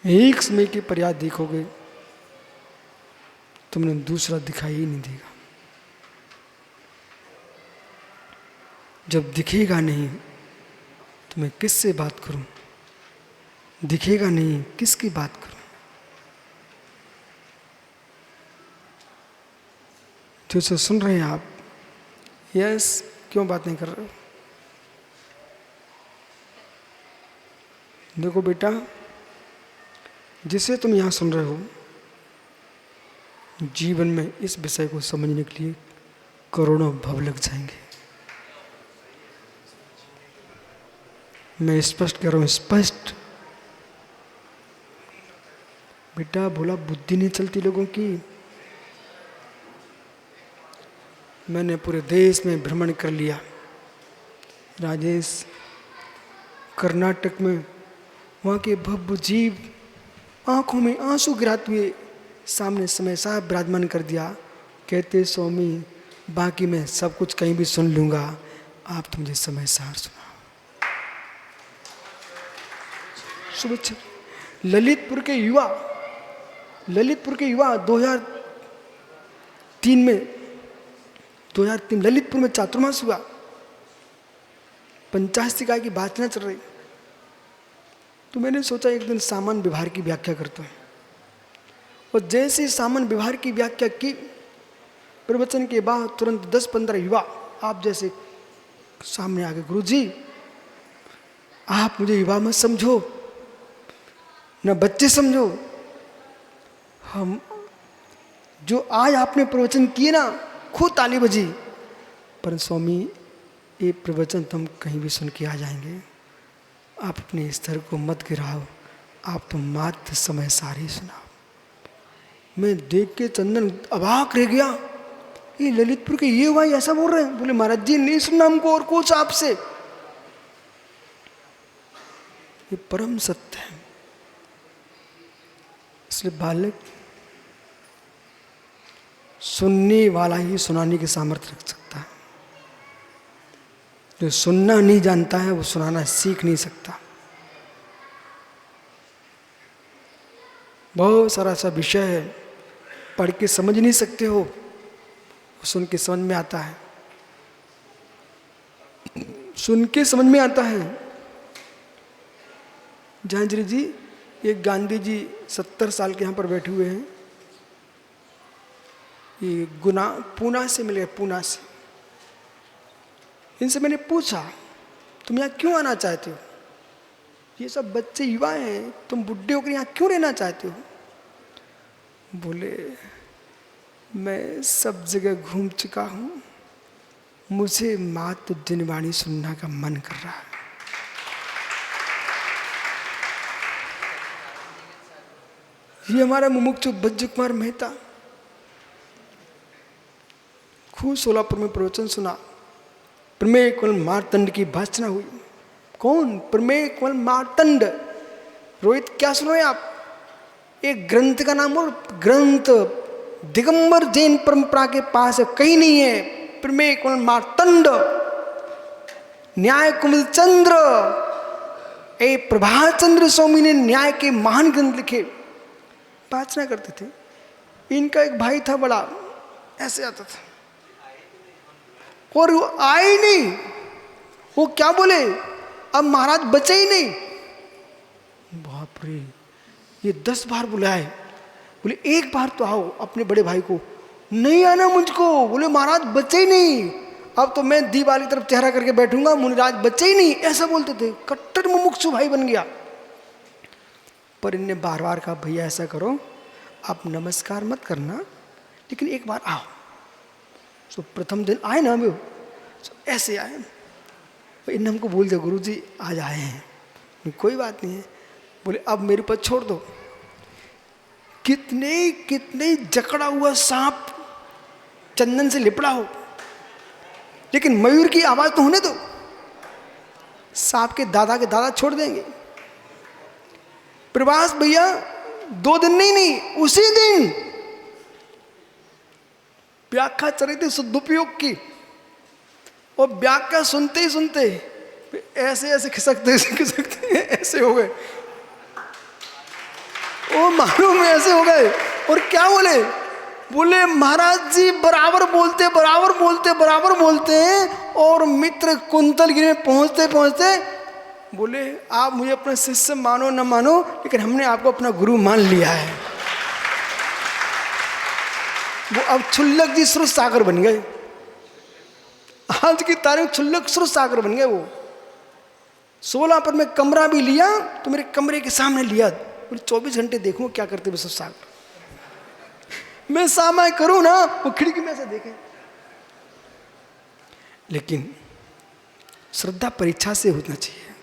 एक समय के पर्याय देखोगे तुमने दूसरा दिखाई ही नहीं देगा। जब दिखेगा नहीं तो मैं किससे बात करूं, दिखेगा नहीं किसकी बात करूं। जो सुन रहे हैं आप, यस क्यों बात नहीं कर रहे हो? देखो बेटा, जिसे तुम यहां सुन रहे हो, जीवन में इस विषय को समझने के लिए करोड़ों भव लग जाएंगे। मैं स्पष्ट कह रहा हूं, स्पष्ट। बेटा बोला बुद्धि नहीं चलती लोगों की। मैंने पूरे देश में भ्रमण कर लिया, राजेश, कर्नाटक में वहाँ के भव्य जीव आंखों में आंसू गिराते हुए सामने समय साहब विराजमान कर दिया। कहते स्वामी बाकी मैं सब कुछ कहीं भी सुन लूँगा, आप तो मुझे समय सार सुनाओ। सुबह ललितपुर के युवा 2003 ललितपुर में चातुर्मास हुआ, 85 गाय की बात न चल रही। तो मैंने सोचा एक दिन सामान्य व्यवहार की व्याख्या करता हूँ, और जैसे सामान्य व्यवहार की व्याख्या की, प्रवचन के बाद तुरंत 10-15 युवा आप जैसे सामने आ गए। गुरुजी आप मुझे युवा मत समझो, न बच्चे समझो, हम जो आज आपने प्रवचन किए ना, खूब ताली बजी, पर स्वामी ये प्रवचन तो हम कहीं भी सुन के आ जाएंगे, आप अपने स्तर को मत गिराओ, आप तो मात्र समय सारी सुनाओ। मैं देख के चंदन अबाक रह गया, ये ललितपुर के ये भाई ऐसा बोल रहे हैं। बोले महाराज जी नहीं सुनना हमको और कुछ आपसे, ये परम सत्य है। इसलिए बालक, सुनने वाला ही सुनाने की सामर्थ्य रख सकता है। जो सुनना नहीं जानता है वो सुनाना सीख नहीं सकता। बहुत सारा सा विषय है, पढ़ के समझ नहीं सकते हो, सुन के समझ में आता है, सुन के समझ में आता है। जहांगीर जी, ये गांधी जी 70 साल के यहाँ पर बैठे हुए हैं, ये पूना से मिले, पूना से। इनसे मैंने पूछा तुम यहाँ क्यों आना चाहते हो, ये सब बच्चे युवा हैं, तुम बुढ़े होकर यहाँ क्यों रहना चाहते हो? बोले मैं सब जगह घूम चुका हूँ, मुझे मात्र जिनवाणी सुनना का मन कर रहा है। ये हमारा मुमुक्षु बज्जू कुमार मेहता, खूब सोलापुर में प्रवचन सुना, प्रमेय कुल मार्तंड की भाषणा हुई। कौन? प्रमेय कुल मार्तंड। रोहित क्या सुनो आप, एक ग्रंथ का नाम, और ग्रंथ दिगंबर जैन परंपरा के पास कहीं नहीं है। प्रमेय कुल मार्तंड, न्याय कुमल चंद्र, ए प्रभात चंद्र स्वामी ने न्याय के महान ग्रंथ लिखे, प्रार्थना करते थे। इनका एक भाई था बड़ा, ऐसे आता था और वो आए नहीं। वो क्या बोले, अब महाराज बचे ही नहीं। बाप रे, ये 10 बार बुलाए, बोले एक बार तो आओ अपने बड़े भाई को। नहीं आना मुझको, बोले महाराज बचे ही नहीं, अब तो मैं दीप वाली तरफ चेहरा करके बैठूंगा, मुनिराज बचे ही नहीं, ऐसा बोलते थे। कट्टर मुमुक्षु भाई बन गया। पर इनने बार बार कहा भैया ऐसा करो, आप नमस्कार मत करना, लेकिन एक बार आओ। तो प्रथम दिन आए ना, हम ऐसे आए, इन हमको बोल दिया गुरुजी आज आए हैं। कोई बात नहीं है। बोले अब मेरे ऊपर छोड़ दो। कितने कितने जकड़ा हुआ सांप चंदन से लिपड़ा हो, लेकिन मयूर की आवाज तो होने दो। सांप के दादा छोड़ देंगे। प्रभास भैया 2 दिन नहीं, उसी दिन व्याख्या चल रही थी सदुपयोग की, और व्याख्या सुनते ही सुनते ऐसे ऐसे खिसकते ऐसे हो गए, वो मालूम ऐसे हो गए। और क्या बोले महाराज जी बराबर बोलते हैं। और मित्र कुंतलगिरी में पहुंचते पहुंचते बोले आप मुझे अपना शिष्य मानो न मानो, लेकिन हमने आपको अपना गुरु मान लिया है। वो अब क्षुल्लक जी स्रोत सागर बन गए, आज की तारीख में क्षुल्लक स्रोत सागर बन गए। वो 16 पर मैं कमरा भी लिया तो मेरे कमरे के सामने लिया, बोले 24 घंटे देखूं क्या करते विश्व सागर। मैं सामाय करूं ना, वो खिड़की में से देखें। लेकिन श्रद्धा परीक्षा से होना चाहिए,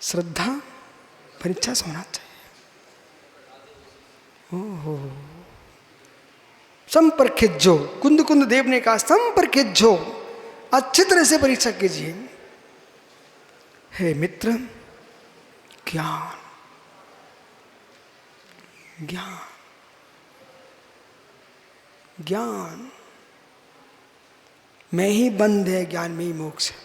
श्रद्धा परीक्षा से होना चाहिए। ओहो, संपर्किज्जो, कुंद कुंद देव ने कहा संपर्किज्जो, अच्छी तरह से परीक्षा कीजिए। हे मित्र, ज्ञान ज्ञान ज्ञान में ही बंध है, ज्ञान में ही मोक्ष है।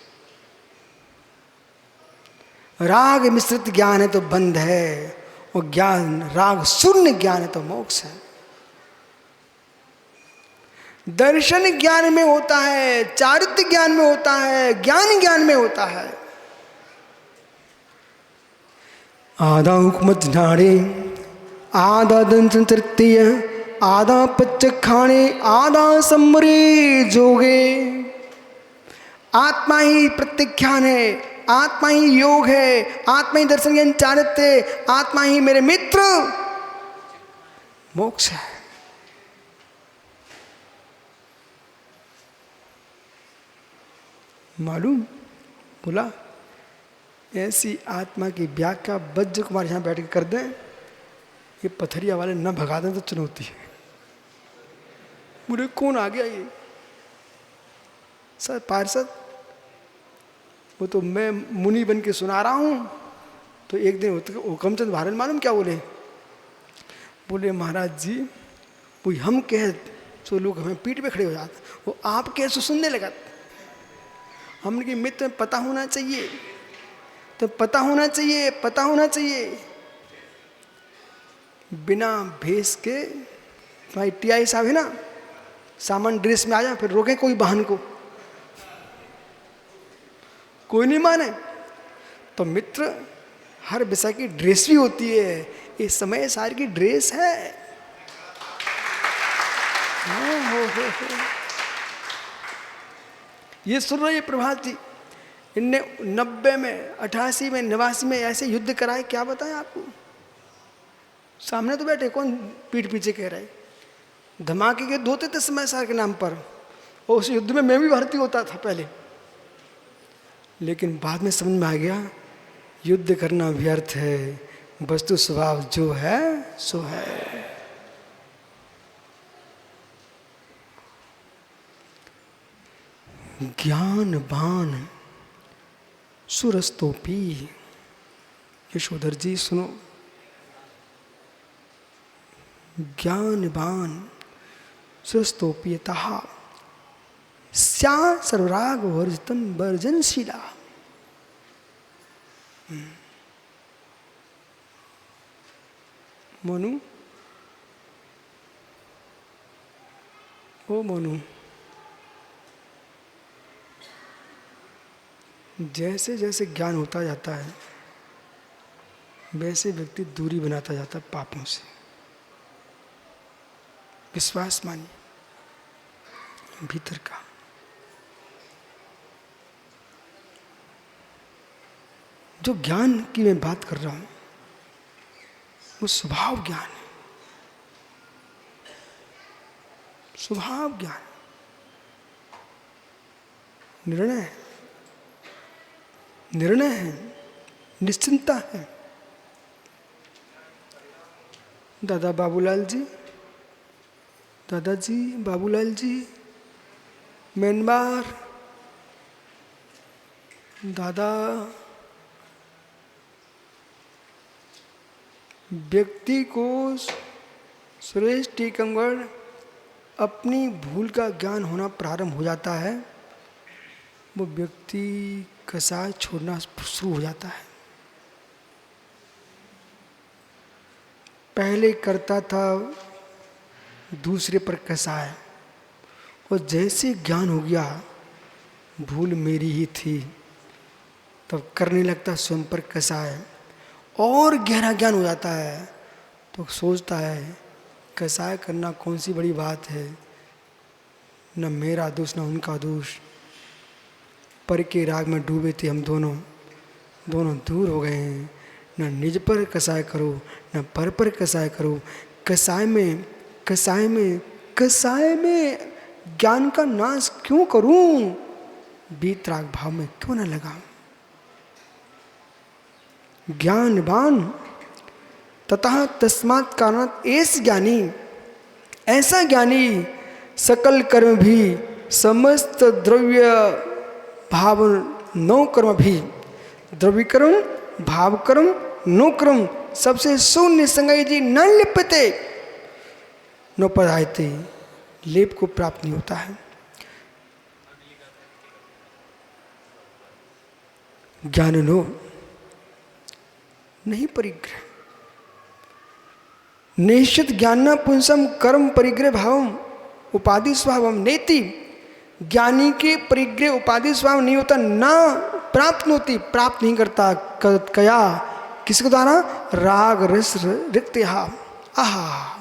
राग मिश्रित ज्ञान है तो बंध है, और ज्ञान राग शून्य ज्ञान है तो मोक्ष है। दर्शन ज्ञान में होता है, चारित्र्य ज्ञान में होता है, ज्ञान में होता है। आधा हुकमत नाड़े, आधा दंशन तृतीय, आधा पच्च खाने, आधा समरे जोगे। आत्मा ही प्रत्यख्यान है, आत्मा ही योग है, आत्मा ही दर्शन ज्ञान चारित्र्य, आत्मा ही मेरे मित्र मोक्ष है। मालूम बोला ऐसी आत्मा की व्याख्या वज्र कुमार यहाँ बैठ के कर दें, ये पथरिया वाले न भगा दें तो चुनौती है। मुझे कौन आ गया ये सर पार्षद, वो तो मैं मुनि बन के सुना रहा हूँ। तो एक दिन हुकमचंद भारत मालूम क्या बोले महाराज जी वो हम कहे तो लोग हमें पीठ पे खड़े हो जाते, वो आप कहे तो सुनने लगा। हमने कि मित्र में पता होना चाहिए, तो पता होना चाहिए। बिना भेस के भाई टीआई साहब है ना, सामान ड्रेस में आ जाए फिर रोके कोई वाहन को, कोई नहीं माने। तो मित्र हर विषय की ड्रेस भी होती है, इस समय सारी की ड्रेस है। हो। ये सुन रहे प्रभात जी, इनने 90 में 88 में 89 में ऐसे युद्ध कराए, क्या बताएं आपको। सामने तो बैठे, कौन पीठ पीछे कह रहे। धमाके के होते थे समय सार के नाम पर, और उस युद्ध में मैं भी भर्ती होता था पहले। लेकिन बाद में समझ में आ गया युद्ध करना व्यर्थ है, वस्तु स्वभाव जो है सो है। ज्ञानवान सुरस्तोपी, यशोधर जी सुनो, ज्ञानवान सुरस्तोपीयतः स्या सर्वराग वर्जितम वर्जनशीला। मनु, ओ मनु, जैसे जैसे ज्ञान होता जाता है वैसे व्यक्ति दूरी बनाता जाता है पापों से। विश्वास मानिए भीतर का। जो ज्ञान की मैं बात कर रहा हूं वो स्वभाव ज्ञान है, स्वभाव ज्ञान, निर्णय है, निश्चिंता है। दादाजी बाबूलाल जी म्यांमार, दादा व्यक्ति को सुरेश टीकमगढ़ अपनी भूल का ज्ञान होना प्रारंभ हो जाता है, वो व्यक्ति कसाय छोड़ना शुरू हो जाता है। पहले करता था दूसरे पर कसाय, और जैसे ज्ञान हो गया भूल मेरी ही थी, तब करने लगता स्वयं पर कसाय। और गहरा ज्ञान हो जाता है तो सोचता है कसाय करना कौन सी बड़ी बात है, न मेरा दोष न उनका दोष। पर के राग में डूबे थे हम दोनों दूर हो गए हैं। न निज पर कसाय करो न पर कसाय करो। कसाय में ज्ञान का नाश क्यों करूं, बीतराग भाव में क्यों न लगाऊं। ज्ञानवान ततः तस्मात् कारणात् एस ज्ञानी, ऐसा ज्ञानी सकल कर्म भी समस्त द्रव्य भाव नौ कर्म भी, द्रव्य कर्म भाव कर्म नो कर्म सबसे शून्य संगय जी न लिप्यते न पधायते, लेप को प्राप्त नहीं होता है। ज्ञानिनो नहीं परिग्रह, निश्चित ज्ञान पुंसम कर्म परिग्रह भावम उपाधि स्वभावम नेति। ज्ञानी के परिग्रह उपाधि स्वभाव नहीं होता, ना प्राप्त होती, प्राप्त नहीं करता। कया किसके द्वारा, राग रस रिक्त्या। आहा,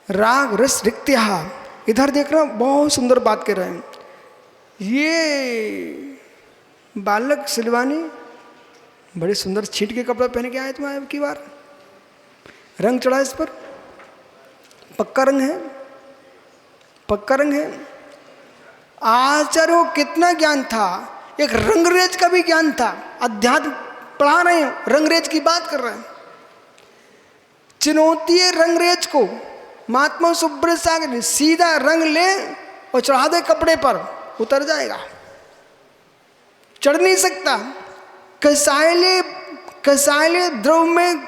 राग रस रिक्त्या। इधर देखना बहुत सुंदर बात कर रहे हैं ये बालक सिलवानी, बड़े सुंदर छींट के कपड़ा पहन के आए तुम अब की बार, रंग चढ़ा इस पर, पक्का रंग है, पक्का रंग है। आचार्यों कितना ज्ञान था, एक रंगरेज का भी ज्ञान था। अध्यात्म पढ़ा रहे हैं, रंगरेज की बात कर रहे हैं। चुनौती है रंगरेज को। महात्मा सुब्रत सागर सीधा रंग ले और चढ़ा दे कपड़े पर, उतर जाएगा, चढ़ नहीं सकता। कसायले द्रव में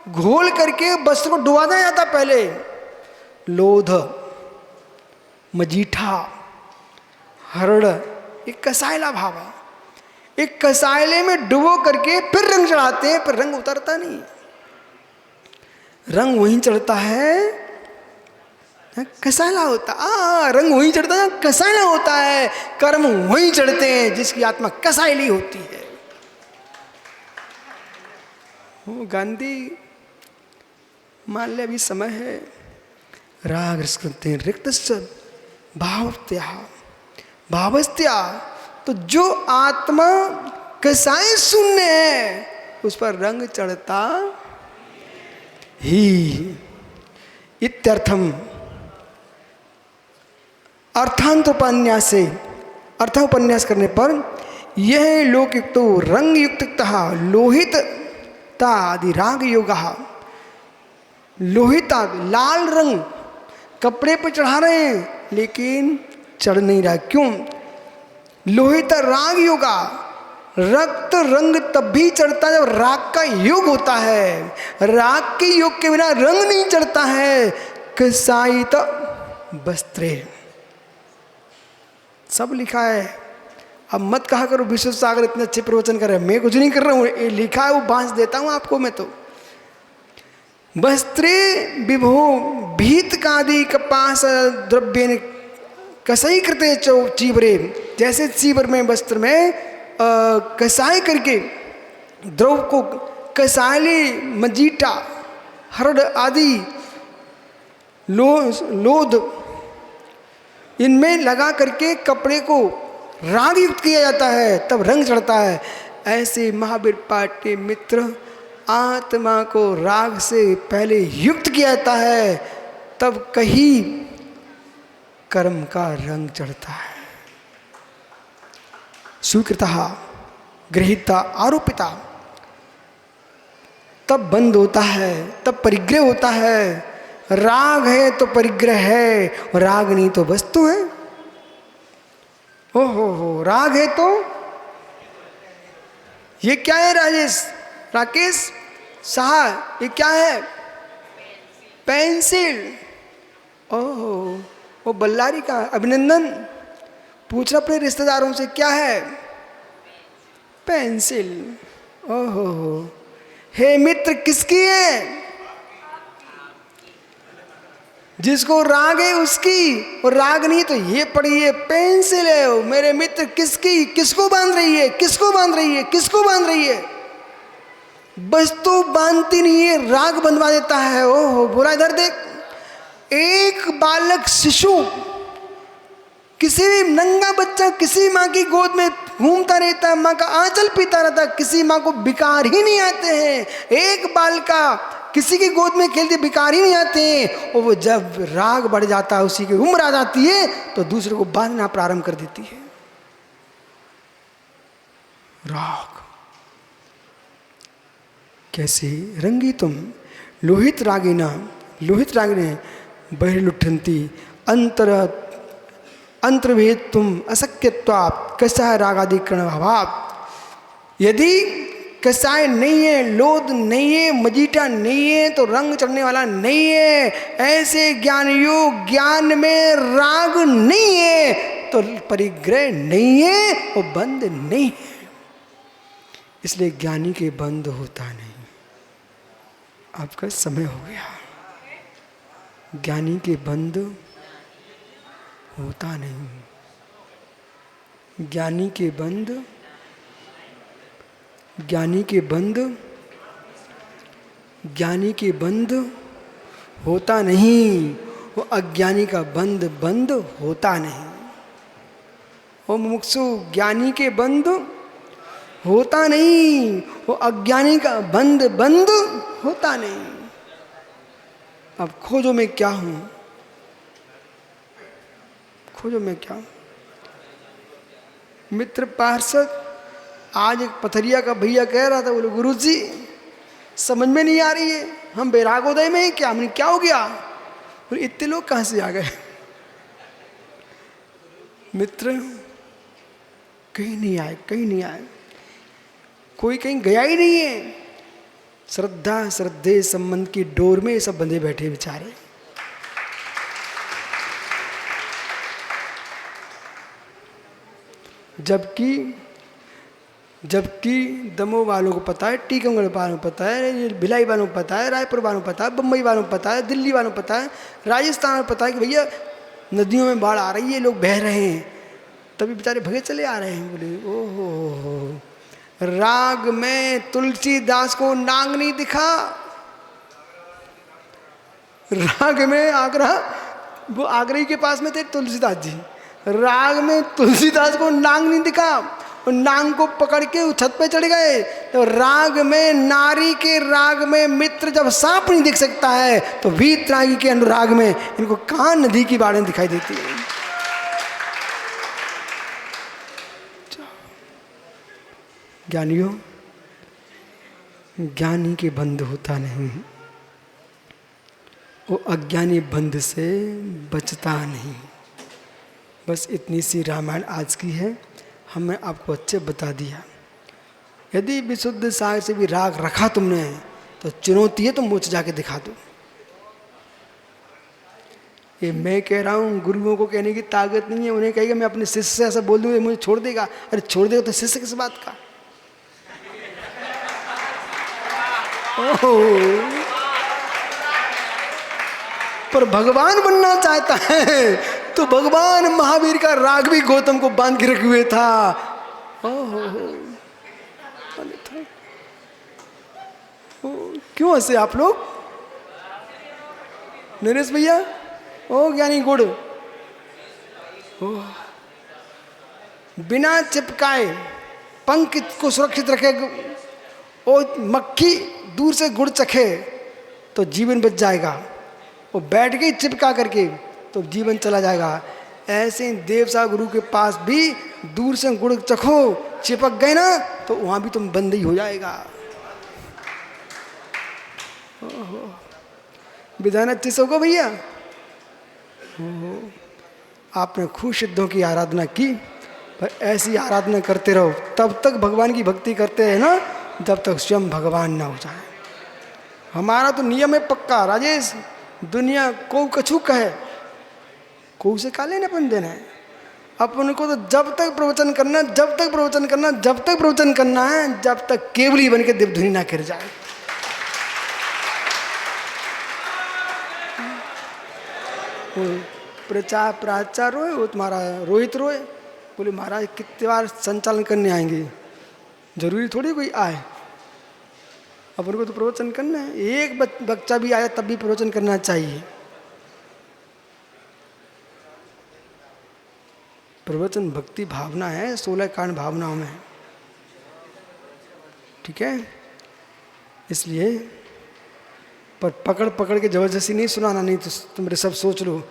घोल करके वस्त्र को डुबा दिया जाता पहले। लोध, मजीठा, हरड़, एक कसायला भाव है। एक कसायले में डुबो करके फिर रंग चढ़ाते हैं, पर रंग उतरता नहीं, रंग वहीं चढ़ता है कसायला होता। रंग वहीं चढ़ता है कसायला होता है। कर्म वहीं चढ़ते हैं जिसकी आत्मा कसायली होती है। वो गांधी मान ले अभी समय है, राग रस करते हैं रिक्त भावस्त्या। तो जो आत्मा कसाय शून्य है उस पर रंग चढ़ता ही। इत्यर्थम अर्थांतोपन्यास से, अर्थोपन्यास करने पर यह लोकयुक्तो रंग युक्तः लोहितता आदि राग योग। लोहिता लाल रंग कपड़े पर चढ़ा रहे हैं लेकिन चढ़ नहीं रहा, क्यों? लोहित राग योगा। रक्त रंग तब भी चढ़ता है जब राग का योग होता है। राग के योग के बिना रंग नहीं चढ़ता है। कसायित वस्त्रे सब लिखा है। अब मत कहा करो विश्व सागर इतने अच्छे प्रवचन कर रहे हैं, मैं कुछ नहीं कर रहा हूँ, ये लिखा है वो बांस देता हूँ आपको मैं। तो वस्त्रे विभो भीत कादि कपास द्रव्य कसाई करते चीवरे। जैसे चीवर में वस्त्र में कसाई करके द्रव को कसायली मजीटा हरड़ आदि लोध इनमें लगा करके कपड़े को राग युक्त किया जाता है, तब रंग चढ़ता है। ऐसे महावीर पाटे मित्र आत्मा को राग से पहले युक्त किया जाता है, तब कहीं कर्म का रंग चढ़ता है। स्वीकृता गृहीता आरोपिता, तब बंद होता है, तब परिग्रह होता है। राग है तो परिग्रह है, और राग नहीं तो वस्तु है। हो राग है तो ये क्या है राजेश, राकेश? साहब ये क्या है? पेंसिल। ओहो, वो बल्लारी का अभिनंदन पूछ रहा अपने रिश्तेदारों से क्या है? पेंसिल। ओहो, हे मित्र किसकी है? जिसको राग है उसकी, और राग नहीं तो ये पड़ी है पेंसिल है। वो मेरे मित्र किसकी? किसको बांध रही है? किसको बांध रही है? किसको बांध रही है? बस तो बांधती नहीं है, राग बंधवा देता है। ओहो, बोला इधर देख। एक बालक शिशु, किसी भी नंगा बच्चा किसी माँ की गोद में घूमता रहता है, माँ का आंचल पीता रहता है, किसी माँ को बिकार ही नहीं आते हैं। एक बालका किसी की गोद में खेलते बिकार ही नहीं आते हैं। और वो जब राग बढ़ जाता है, उसी की उम्र आ जाती है, तो दूसरे को बांधना प्रारंभ कर देती है। राग कैसे रंगी तुम लोहित रागिना, लोहित रागिने बहिर्लुठंती अंतर अंतर्भेद तुम असक्यत्वात् कषाय रागादिकरण अभाव। यदि कषाय नहीं है, लोध नहीं है, मजीठा नहीं है, तो रंग चढ़ने वाला नहीं है। ऐसे ज्ञान योग ज्ञान में राग नहीं है, तो परिग्रह नहीं है, वो बंद नहीं है। इसलिए ज्ञानी के बंद होता नहीं। आपका समय हो गया। ज्ञानी के बंद होता नहीं। ज्ञानी के बंद, ज्ञानी के बंद, ज्ञानी के बंद होता नहीं। वो अज्ञानी का बंद बंद होता नहीं। वो मुमुक्षु ज्ञानी के बंद होता नहीं, वो अज्ञानी का बंद बंद होता नहीं। अब खोजो मैं क्या हूं, खोजो मैं क्या हूं। मित्र पार्षद आज एक पथरिया का भैया कह रहा था, बोले गुरुजी समझ में नहीं आ रही है, हम बैरागोदय में हैं क्या? हमने क्या हो गया? बोले इतने लोग कहाँ से आ गए? मित्र कहीं नहीं आए, कहीं नहीं आए, कोई कहीं गया ही नहीं है। श्रद्धा श्रद्धे संबंध की डोर में सब बंधे बैठे बेचारे। जबकि दमोह वालों को पता है, टीकमगढ़ वालों को पता है, भिलाई वालों को पता है, रायपुर वालों को पता है, बम्बई वालों को पता है, दिल्ली वालों को पता है, राजस्थान में पता है कि भैया नदियों में बाढ़ आ रही है, लोग बह रहे हैं, तभी बेचारे भगे चले आ रहे हैं। बोले ओहो, राग में तुलसीदास को नांग नहीं दिखा। राग में आगरा, वो आगरे के पास में थे तुलसीदास जी, राग में तुलसीदास को नांग नहीं दिखा। और नांग को पकड़ के वो छत पे चढ़ गए। तो राग में, नारी के राग में मित्र जब सांप नहीं दिख सकता है, तो वीतरागी के अनुराग में इनको कहाँ नदी की बाढ़ें दिखाई देती है। ज्ञानियों, ज्ञानी के बंध होता नहीं, वो अज्ञानी बंध से बचता नहीं। बस इतनी सी रामायण आज की है, हमने आपको अच्छे बता दिया। यदि विशुद्ध सागर से भी राग रखा तुमने, तो चुनौती है, तुम मुझ जाके दिखा दो। ये मैं कह रहा हूँ, गुरुओं को कहने की ताकत नहीं है। उन्हें कहेगा मैं अपने शिष्य से ऐसा बोल दूँगा, मुझे छोड़ देगा। अरे छोड़ देगा तो शिष्य किस बात का? पर भगवान बनना चाहता है, तो भगवान महावीर का राग भी गौतम को बांध के रखे हुए था। क्यों हंसे आप लोग? नरेश भैया, ओ ज्ञानी गुड़, बिना चिपकाए पंख को सुरक्षित रखे, और मक्खी दूर से गुड़ चखे तो जीवन बच जाएगा, वो बैठ गई चिपका करके तो जीवन चला जाएगा। ऐसे देव साहब गुरु के पास भी दूर से गुड़ चखो, चिपक गए ना तो वहाँ भी तुम बंद ही हो जाएगा। विधान अच्छे से होगा भैया। आपने खूब सिद्धों की आराधना की, पर ऐसी आराधना करते रहो, तब तक भगवान की भक्ति करते हैं ना, जब तक स्वयं भगवान ना हो जाए। हमारा तो नियम है पक्का राजेश, दुनिया को कछु कहे को से काले न अपन देना है। अपन को तो जब तक प्रवचन करना, जब तक प्रवचन करना, जब तक प्रवचन करना है, जब तक केवली बन के देवधुनी ना कर जाए। प्रचार प्राचार रोए, वो तुम्हारा रोहित रोए, बोले महाराज कितने बार संचालन करने आएंगे, जरूरी थोड़ी कोई आए, अपन को तो प्रवचन करना है। एक बच्चा भी आया तब भी प्रवचन करना चाहिए। प्रवचन भक्ति भावना है, 16 कांड भावनाओं में, ठीक है। इसलिए पर पकड़ पकड़ के जबरदस्ती नहीं सुनाना, नहीं तो तुम सब सोच लो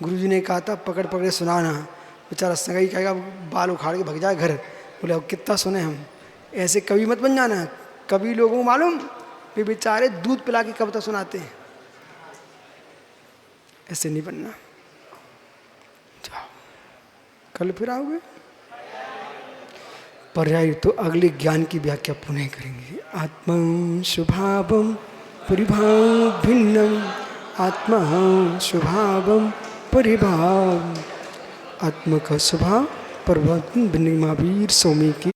गुरुजी ने कहा था पकड़ पकड़ के सुनाना, बेचारा सगाई कहेगा बाल उखाड़ के भग जाए घर, बोले अब कितना सुने हम। ऐसे कवि मत बन जाना। कवि लोगों को मालूम वे बेचारे दूध पिला के कविता सुनाते हैं, ऐसे नहीं बनना। जाओ, कल फिर आओगे। पर्याय तो अगले ज्ञान की व्याख्या पुनः करेंगे। आत्मा स्वभावम परिभाव भिन्नम, आत्मा स्वभावम परिभाव, आत्मा का स्वभाव परिवर्तन भिन्न। महावीर स्वामी की